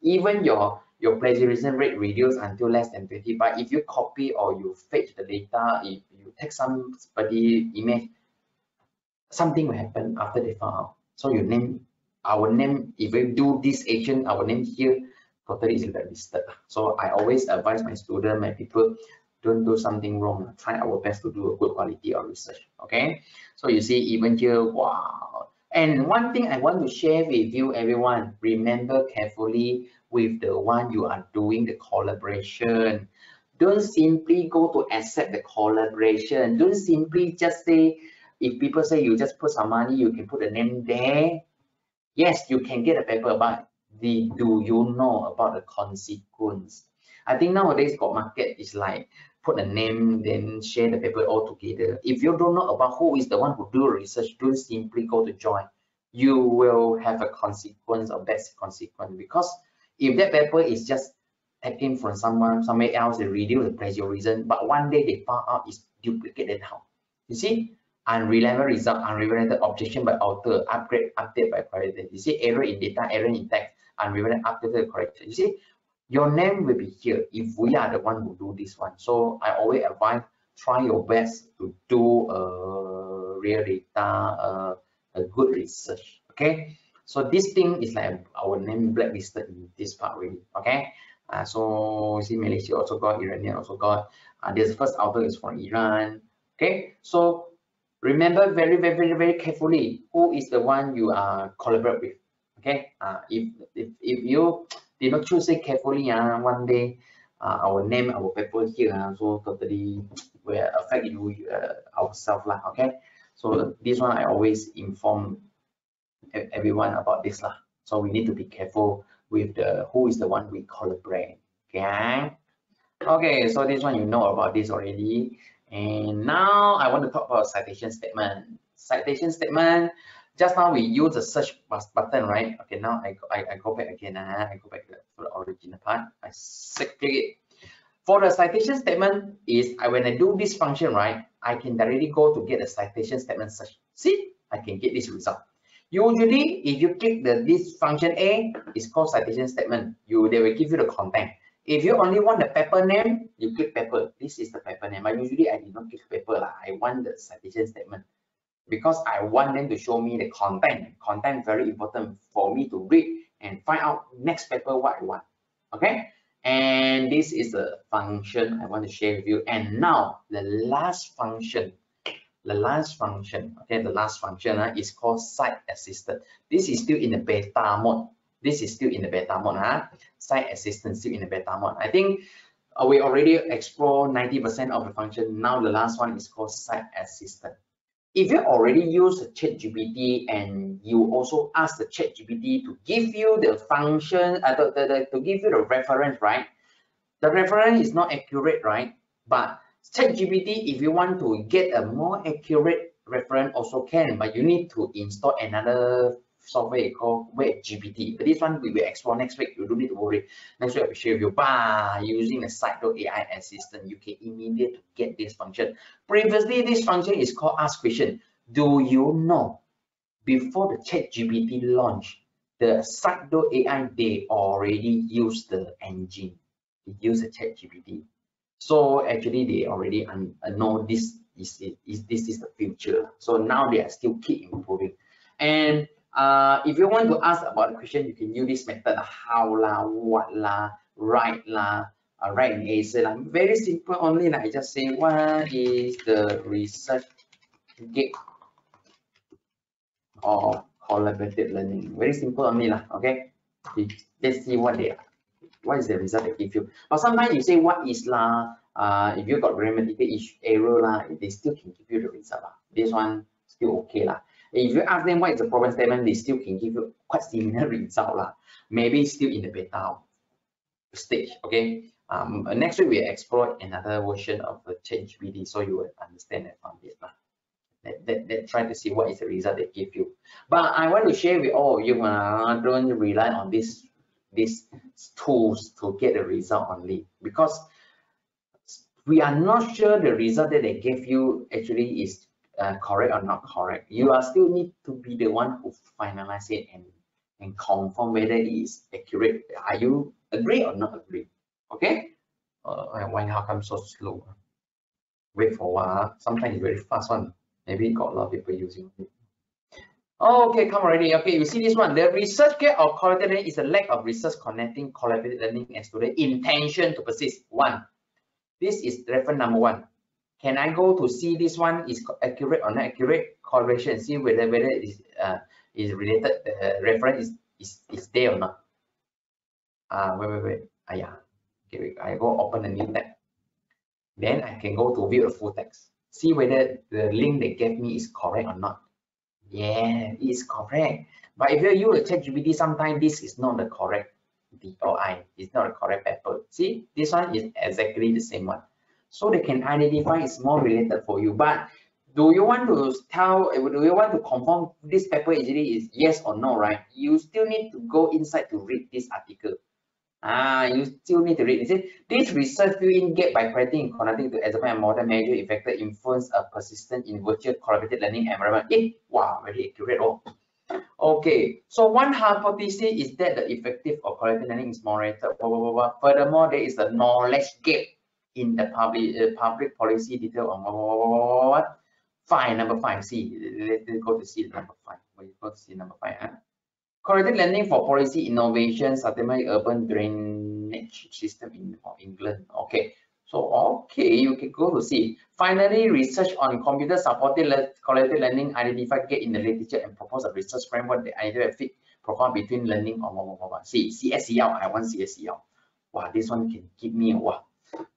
Even your plagiarism rate reduced until less than 20. But if you copy or you fetch the data, if you take somebody image, something will happen after they found out. So your name, our name, if we do this action, our name here totally is listed. So I always advise my students, my people, don't do something wrong. Try our best to do a good quality of research. Okay. So you see, even here, wow. And one thing I want to share with you, everyone, remember carefully with the one you are doing the collaboration. Don't simply go to accept the collaboration. Don't simply just say, if people say you just put some money, you can put a name there. Yes, you can get a paper, but do you know about the consequence? I think nowadays got market is like put a name, then share the paper all together. If you don't know about who is the one who do research, don't simply go to join. You will have a consequence or bad consequence, because if that paper is just taken from somewhere else, they reduce the plagiarism, but one day they found out it's duplicated now. You see? Unreliable result, unrelated objection by author, update by corrected. You see, error in data, error in text, unrelated updated correction. You see, your name will be here if we are the one who do this one. So I always advise, try your best to do real data, a good research. Okay, so this thing is like our name blacklisted in this part really. Okay, So you see Malaysia also got, Iranian also got. This first author is from Iran. Okay, so remember very carefully who is the one you are collaborate with. Okay, if you did not choose it carefully, one day our name, our paper here, so totally will affect you ourselves lah. Okay, so this one I always inform everyone about this lah. So we need to be careful with the who is the one we collaborate. Okay. Okay, so this one you know about this already. And now I want to talk about citation statement. Citation statement, just now we use the search button, right? Okay, now I go back again. I go back to the original part. I click it. For the citation statement is when I do this function, right? I can directly go to get a citation statement search. See, I can get this result. Usually, if you click this function A, it's called citation statement. They will give you the content. If you only want the paper name, you click paper. This is the paper name. But usually I did not click paper. I want the citation statement because I want them to show me the content. Content very important for me to read and find out next paper what I want. Okay. And this is the function I want to share with you. And now the last function. The last function is called Scite Assistant. This is still in the beta mode. Scite Assistant still in the beta mode. I think we already explored 90% of the function. Now the last one is called Scite Assistant. If you already use the ChatGPT and you also ask the ChatGPT to give you the function, to give you the reference, right? The reference is not accurate, right? But ChatGPT, if you want to get a more accurate reference, also can, but you need to install another software called WebGPT. This one we will explore next week. You don't need to worry. Next week I will share with you. By using the Scite.ai assistant, you can immediately get this function. Previously, this function is called Ask Question. Do you know? Before the ChatGPT launch, the Scite.ai they already use the engine. They use the ChatGPT. So actually they already know this is the future. So now they are still keep improving. And if you want to ask about the question, you can use this method: how lah, what lah, write lah, write an essay lah. Very simple only. I just say what is the research gate of collaborative learning. Very simple only lah. Okay. Let's see what is the result they give you. But sometimes you say what is lah, if you got grammatical error lah, they still can give you the result lah. This one still okay lah. If you ask them what is the problem statement, they still can give you quite similar result lah. Maybe still in the beta stage. Okay. Next week we explore another version of the ChatGPT, so you will understand that from this lah. Let's try to see what is the result they give you. But I want to share with all of you, don't rely on these tools to get the result only, because we are not sure the result that they give you actually is correct or not correct. You are still need to be the one who finalize it and confirm whether it is accurate. Are you agree or not agree? Okay. Why how come so slow? Wait for a while. Sometimes it's very fast one. Maybe got a lot of people using it. Okay, come already. Okay, you see this one. The research gap of collaborative learning is a lack of research connecting collaborative learning and student intention to persist. One. This is reference number one. Can I go to see this one is accurate or not accurate? Correlation. See whether it is related. Reference is there or not. Wait. Yeah. Okay, I go open a new tab. Then I can go to view the full text. See whether the link they gave me is correct or not. Yeah, it's correct. But if you use a ChatGPT, sometimes this is not the correct DOI. It's not the correct paper. See, this one is exactly the same one. So they can identify it's more related for you. But do you want to confirm this paper actually is yes or no, right? You still need to go inside to read this article. You still need to read. It says this research fill in gap by creating and connecting to example and model measure effective influence of persistent in virtual collaborative learning environment. Wow, very accurate. Okay, so one hypothesis is that the effective of collaborative learning is moderated. Furthermore, there is a knowledge gap in the public policy detail on number five. See, let's go to see number five. We go to see number five. Collaborative learning for policy innovation, sustainable urban drainage managed system in England. Okay, so okay, you can go to see. Finally, research on computer supported collaborative learning identified gap in the literature and propose a research framework that either fit profile between learning or more. See, CSCL, I want CSCL. Wow, this one can give me a wow.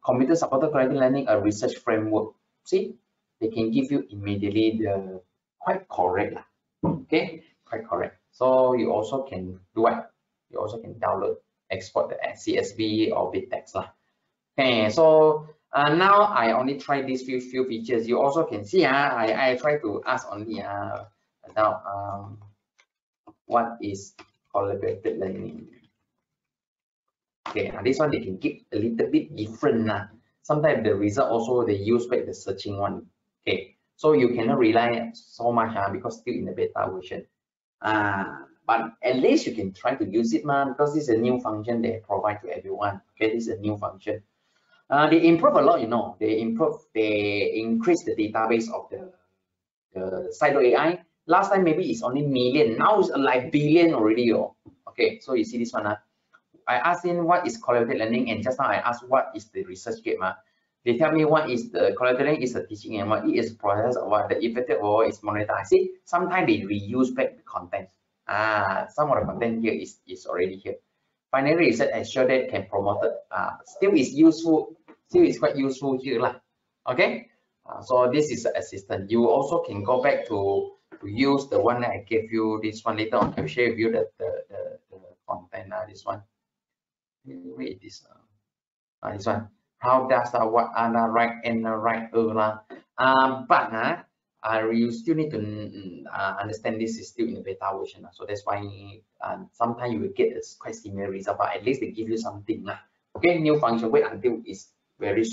Computer supported collaborative learning, a research framework. See, they can give you immediately the quite correct. Okay, quite correct. So you also can do what? You also can download, export the CSV or bittext lah. Okay, so now I only try these few features. You also can see I try to ask only about what is collaborated learning. Okay, this one they can give a little bit different. Sometimes the result also they use back the searching one. Okay, so you cannot rely so much because still in the beta version. But at least you can try to use it because this is a new function they provide to everyone. Okay, this is a new function. They improve a lot, you know. They increase the database of the Scite.ai. Last time maybe it's only million, now it's like billion already. Okay, so you see this one. I asked him what is collaborative learning, and just now I asked what is the research gap. They tell me what is the collaborative learning is a teaching and what it is process or what the effective or is monetized. See, sometimes they reuse back the content. Some of the content here is already here. Finally, research ensure that can promote it. Still is useful, still is quite useful here lah. Okay, so this is the assistant. You also can go back to use the one that I gave you. This one later on, I'll share with you the content. This one. Wait, this one. How does what are the right and the right but you still need to understand this is still in the beta version. So that's why sometimes you will get a quite similar result, but at least they give you something. Okay, new function, wait until it's very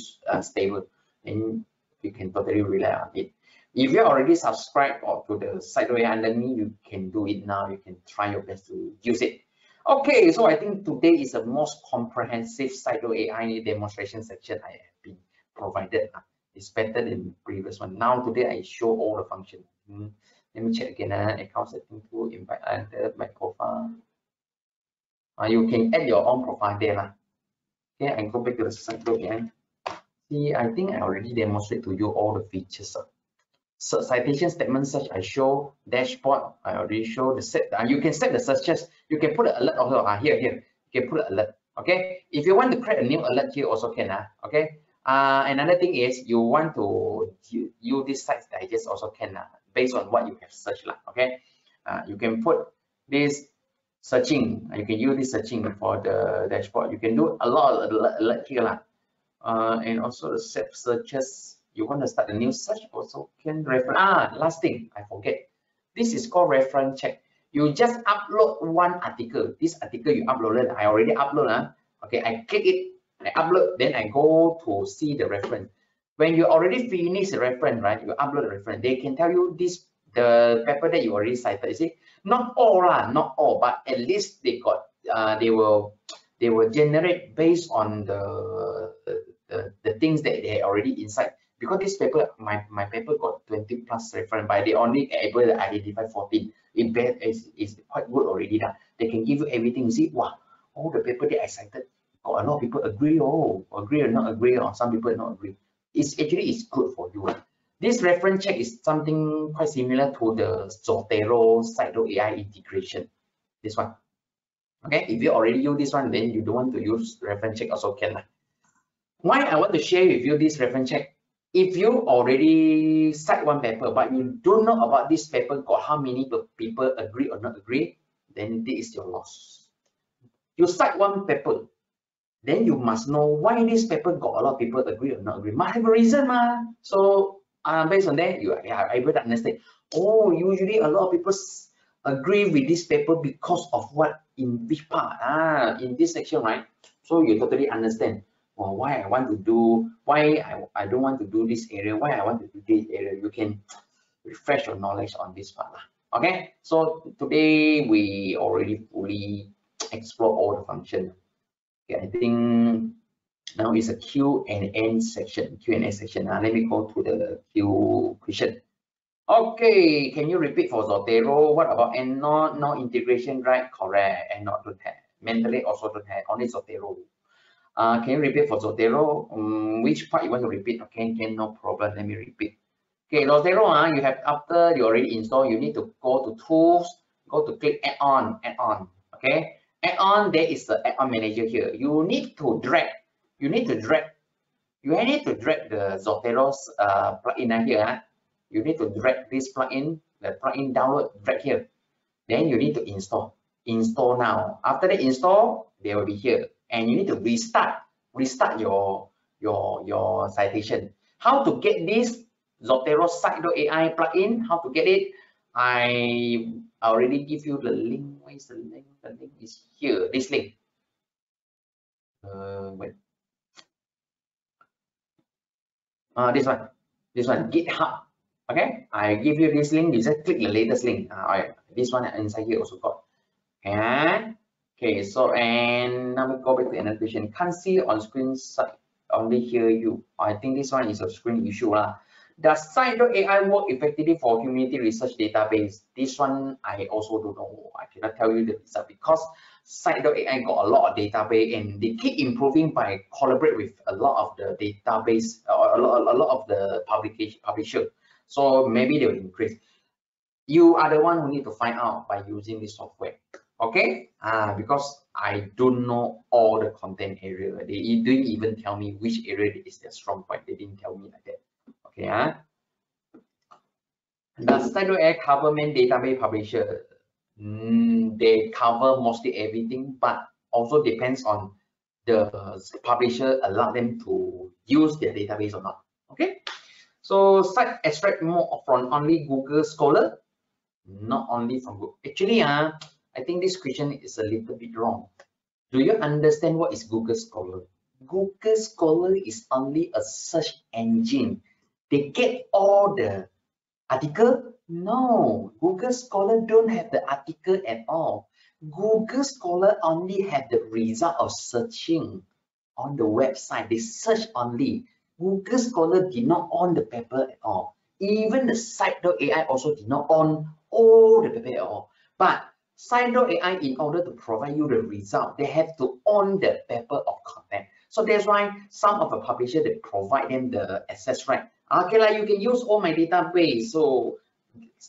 stable and you can totally rely on it. If you already subscribed to the Scite.ai learning, you can do it now. You can try your best to use it. Okay, so I think today is the most comprehensive Scite.ai demonstration section I have been provided. It's better than the previous one. Now today I show all the functions. Let me check again. Account setting to invite enter my profile. You can add your own profile there. Okay, I go back to the Scite.ai. See, I think I already demonstrated to you all the features. So citation statement search I show, dashboard I already show the set. You can set the searches. You can put an alert also here. You can put an alert. Okay, if you want to create a new alert here also can. Okay. Another thing is you want to use this site digest also can based on what you have searched Okay. You can put this searching. You can use this searching for the dashboard. You can do a lot of alert here and also the set searches. You want to start a new search also can reference. Last thing I forget. This is called reference check. You just upload one article. This article you uploaded, I already upload. Okay, I click it, I upload, then I go to see the reference. When you already finish the reference, right? You upload the reference. They can tell you the paper that you already cited. You see, not all not all, but at least they got they will generate based on the things that they already inside. Because this paper, my paper got 20 plus reference, but they only able to identify 14. It's quite good already. They can give you everything. You see, wow, all the paper that I cited, got a lot of people agree. Agree or not agree, or some people not agree. It's good for you. This reference check is something quite similar to the Zotero Scite.ai integration. This one. Okay, if you already use this one, then you don't want to use reference check also can. Why I want to share with you this reference check? If you already cite one paper, but you don't know about this paper got how many people agree or not agree, then this is your loss. You cite one paper, then you must know why this paper got a lot of people agree or not agree. Might have a reason, So based on that, you are able to understand. Oh, usually a lot of people agree with this paper because of what in which part? In this section, right? So you totally understand. Why I want to do, why I don't want to do this area, why I want to do this area. You can refresh your knowledge on this part. Okay, so today we already fully explore all the functions. Okay, I think now is a Q&A section. Let me go to the Q question. Okay, can you repeat for Zotero? What about no integration, right? Correct, and not to have. Mentally also to have, only Zotero. Can you repeat for Zotero? Which part you want to repeat? Okay, no problem. Let me repeat. Okay, Zotero, you have after you already install, you need to go to tools, go to click add-on. Okay, add-on, there is the add-on manager here. You need to drag the Zotero's plugin here. You need to drag this plugin, the plugin download, drag here. Then you need to install. Install now. After the install, they will be here. And you need to restart your citation. How to get this Zotero Scite.ai plugin? How to get it? I already give you the link. Where is the link? The link is here. This link. Wait. This one, GitHub. Okay, I give you this link. You just click the latest link. This one inside here also got. And okay, so and now we go back to annotation. Can't see on screen side, only hear you. I think this one is a screen issue lah. Does Scite.ai work effectively for community research database? This one I also don't know. I cannot tell you the result because Scite.ai got a lot of database and they keep improving by collaborate with a lot of the database or a lot of the publisher. So maybe they will increase. You are the one who need to find out by using this software. Okay, because I don't know all the content area. They didn't even tell me which area is their strong point. They didn't tell me like that. Okay, Does Scite.ai cover main database publisher? They cover mostly everything, but also depends on the publisher allow them to use their database or not. Okay, so Scite extract more from only Google Scholar, not only from Google. Actually, I think this question is a little bit wrong. Do you understand what is Google Scholar? Google Scholar is only a search engine. They get all the article? No, Google Scholar don't have the article at all. Google Scholar only have the result of searching on the website. They search only. Google Scholar did not own the paper at all. Even the Scite.ai also did not own all the paper at all. But Scite.ai, in order to provide you the result, they have to own the paper of content. So that's why some of the publishers, they provide them the access right. Okay, like you can use all my database. So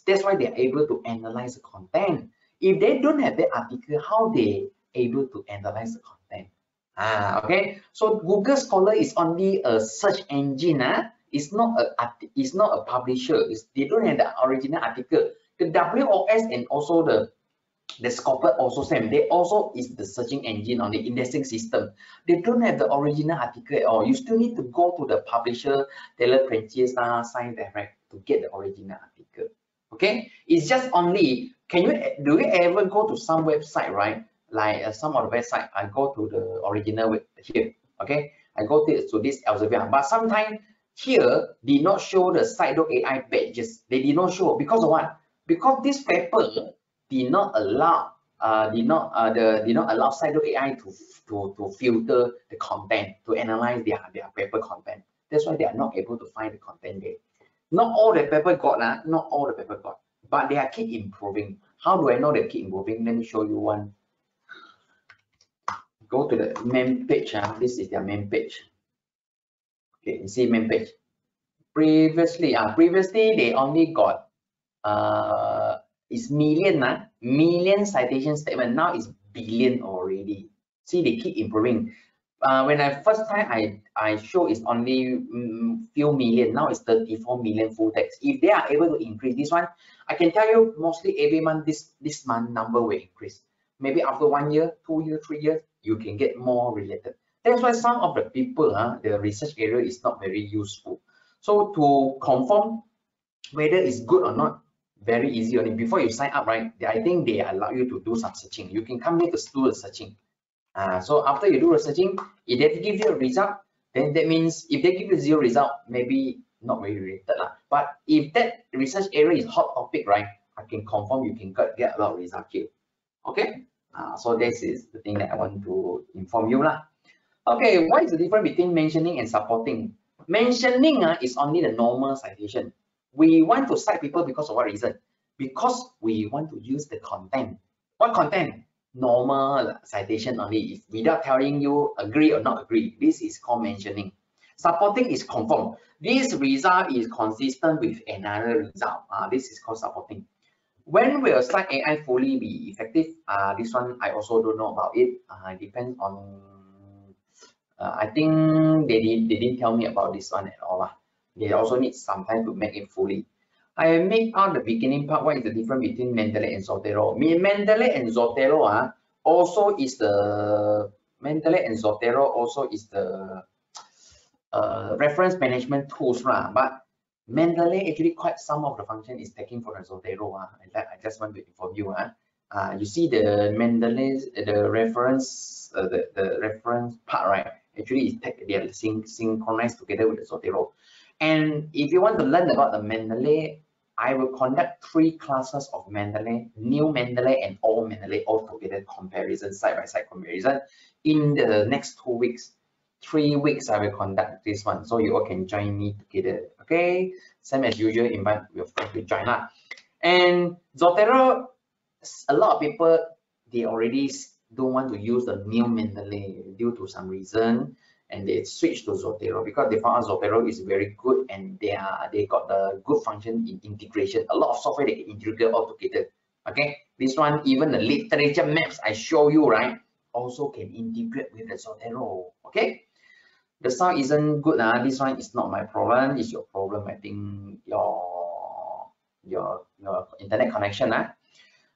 that's why they're able to analyze the content. If they don't have the article, how they able to analyze the content? Okay. So Google Scholar is only a search engine. It's not a publisher. They don't have the original article. The WOS and also the Scopus also same. They also is the searching engine on the indexing system. They don't have the original article at all. You still need to go to the publisher, Taylor Francis, Science Direct to get the original article. Okay, it's just only. Do you ever go to some website, right? Like some of the website, I go to the original web here. Okay, I go to this Elsevier, but sometimes here did not show the Scite.ai pages. They did not show because of what? Because this paper did not allow Scite.ai to filter the content, to analyze their paper content. That's why they are not able to find the content there. Not all the paper got, not all the paper got, but they are keep improving. How do I know they keep improving? Let me show you one. Go to the main page. This is their main page. Okay, you see main page. Previously they only got it's million citation statement. Now it's billion already. See, they keep improving. When I first time I show it's only few million. Now it's 34 million full text. If they are able to increase this one, I can tell you mostly every month this month number will increase. Maybe after 1 year, 2 years, 3 years, you can get more related. That's why some of the people, the research area is not very useful. So to confirm whether it's good or not, very easy only. Before you sign up, right? I think they allow you to do some searching. You can come here to do the searching. So after you do the searching, if they give you a result, then that means if they give you 0 result, maybe not very related. But if that research area is hot topic, right? I can confirm you can get a lot of result here. Okay. So this is the thing that I want to inform you lah. Okay, what is the difference between mentioning and supporting? Mentioning is only the normal citation. We want to cite people because of what reason? Because we want to use the content. What content? normal citation only, without telling you agree or not agree. This is called mentioning. Supporting is confirm. This result is consistent with another result. This is called supporting. When will Scite.ai fully be effective? This one I also don't know about it. It depends on. I think they didn't tell me about this one at all. They also need some time to make it fully. I make out the beginning part. What is the difference between Mendeley and Zotero? Mendeley and Zotero also is the Mendeley and Zotero also is the reference management tools, but Mendeley actually quite some of the function is taking for the Zotero. I just want to inform you. You see the Mendeley, the reference, the reference part, right? Actually, they are synchronized together with the Zotero. And if you want to learn about the Mendeley, I will conduct 3 classes of Mendeley, new Mendeley and old Mendeley all together comparison, side-by-side comparison in the next 2 weeks. 3 weeks I will conduct this one, so you all can join me together. Okay, same as usual, invite your friends to join lah. And Zotero, a lot of people they already don't want to use the new Mendeley due to some reason, and they switch to Zotero because they found out Zotero is very good and they got the good function in integration. A lot of software they can integrate all together. Okay, this one even the literature maps I show you, right, also can integrate with the Zotero. Okay, the sound isn't good. This one is not my problem, it's your problem. I think your internet connection.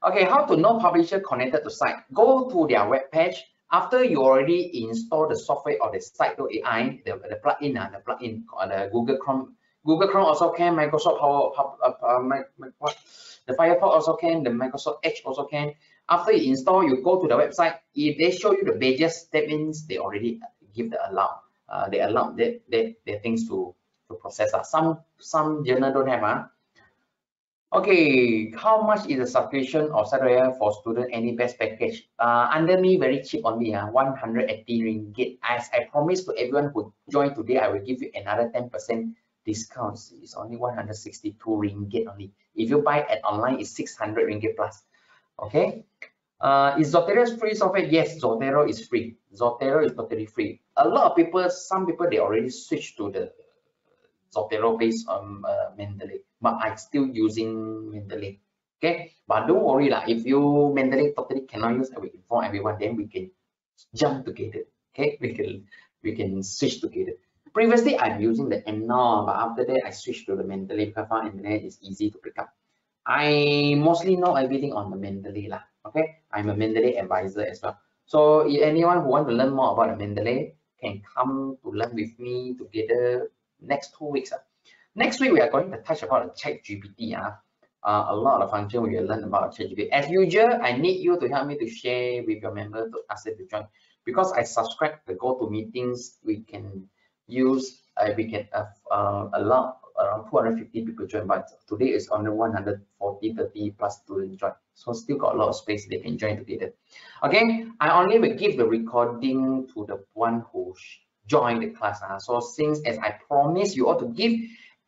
Okay, how to know publisher connected to site? Go to their web page. After you already install the software or the Scite.ai, the plugin, the Google Chrome. Google Chrome also can, Microsoft the Firefox also can, the Microsoft Edge also can. After you install, you go to the website. If they show you the pages, that means they already give the allow. They allow their things to process. Some journal don't have. Okay, how much is the subscription of Scite.ai for student? Any best package? Under me, very cheap only, 180 ringgit. As I promised to everyone who joined today, I will give you another 10% discount. It's only 162 ringgit only. If you buy it online, it's 600 ringgit plus. Okay. Is Zotero free software? Yes, Zotero is free. Zotero is totally free. A lot of people, some people, they already switched to the Zotero based on Mendeley, but I'm still using Mendeley. Okay, but don't worry lah. If you Mendeley totally cannot use, I will inform everyone. Then we can jump together. Okay, we can switch together. Previously, I'm using the Ennor, but after that, I switched to the Mendeley because I found Mendeley is easy to pick up. I mostly know everything on the Mendeley lah. Okay, I'm a Mendeley advisor as well. So if anyone who want to learn more about the Mendeley can come to learn with me together next 2 weeks. Next week, we are going to touch about the ChatGPT. A lot of function we will learn about ChatGPT. As usual, I need you to help me to share with your member to ask them to join. Because I subscribe the GoToMeetings, we can use, we can allow around 250 people join, but today is only 140, 30 plus students join. So still got a lot of space they can join together. Okay, I only will give the recording to the one who join the class. So since as I promised you ought to give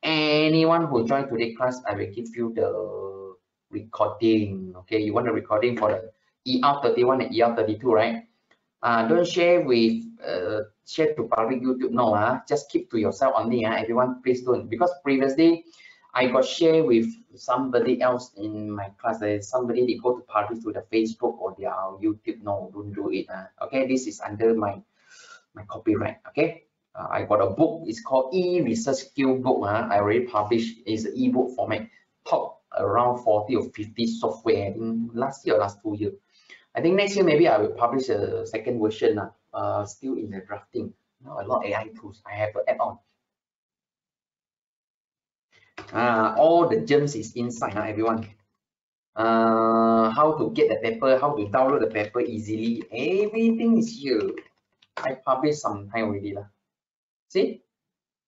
anyone who joined today's class, I will give you the recording. Okay, you want the recording for the ER31 and ER32, right? Don't share with share to public YouTube. No, just keep to yourself only. Everyone, please don't, because previously I got share with somebody else in my class. Somebody they go to publish to the Facebook or their YouTube. No, don't do it. Okay, this is under my copyright. Okay, I got a book. It's called e-research skill book. I already published. It's an ebook format. Top around 40 or 50 software in last year or last 2 years. I think next year maybe I will publish a second version. Still in the drafting. Now a lot of AI tools I have to add on. All the gems is inside, everyone. How to get the paper, how to download the paper easily. Everything is here. I published some time already lah. See?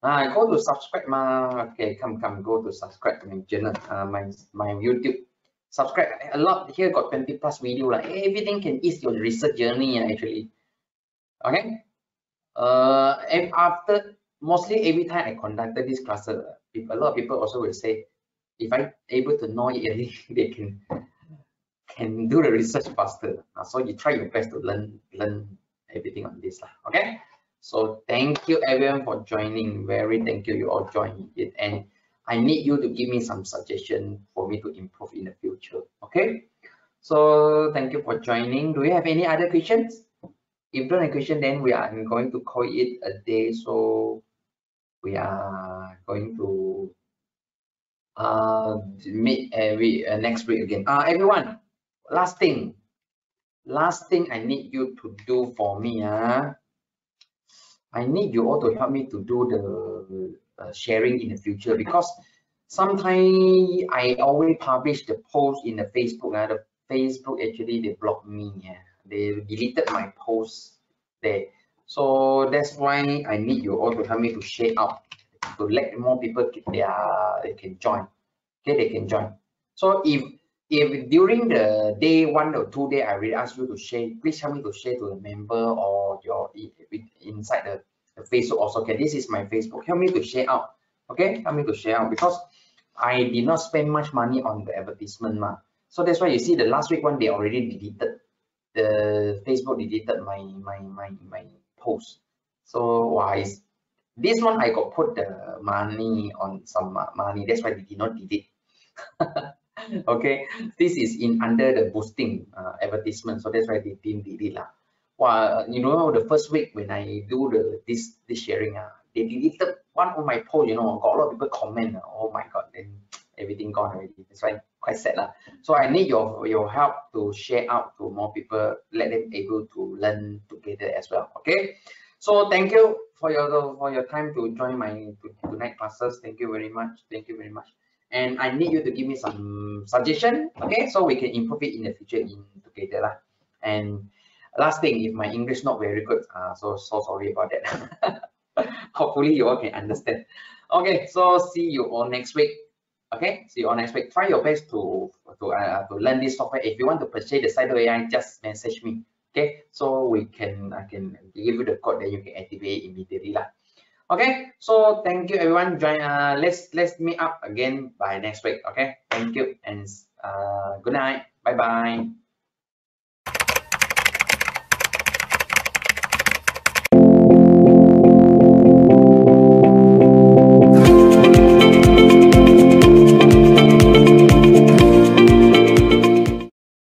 Go to subscribe. Okay, come, go to subscribe to my channel, my YouTube. Subscribe a lot here, got 20 plus video. Everything can ease your research journey actually. Okay. And after mostly every time I conducted this class, a lot of people also will say, if I able to know it, they can do the research faster. So you try your best to learn everything on this. Okay. So thank you everyone for joining. Very thank you all joined it. And I need you to give me some suggestion for me to improve in the future. Okay. So thank you for joining. Do you have any other questions? If you don't have a question, then we are going to call it a day. So we are going to meet every next week again. Everyone, last thing I need you to do for me. I need you all to help me to do the sharing in the future, because sometimes I always publish the post in the Facebook. The Facebook actually they blocked me. They deleted my post there. So that's why I need you all to help me to share out, to let more people they can join. Okay, they can join. So if during the day 1 or 2 day I will ask you to share, please help me to share to the member or your inside the Facebook also. Okay, this is my Facebook. Help me to share out. Okay, help me to share out, because I did not spend much money on the advertisement. So that's why you see the last week one they already deleted, the Facebook deleted my post. So why is this one I got put the money on some money, that's why they did not delete. Okay, this is in under the boosting advertisement, so that's why they didn't delete lah. Well, you know, the first week when I do this sharing, they deleted one of my posts. You know, got a lot of people comment. Oh my god, then everything gone already. That's why quite sad lah. So I need your help to share out to more people, let them able to learn together as well. Okay, so thank you for your time to join my tonight classes. Thank you very much. Thank you very much. And I need you to give me some suggestion, okay, so we can improve it in the future in together lah. And last thing, if my English not very good, so sorry about that. Hopefully you all can understand. Okay, so see you all next week. Okay, see you all next week. Try your best to learn this software. If you want to purchase the Scite.ai, just message me. Okay, so I can give you the code that you can activate immediately lah. Okay, so thank you everyone. Join. Let's meet up again by next week. Okay, thank you and good night. Bye bye.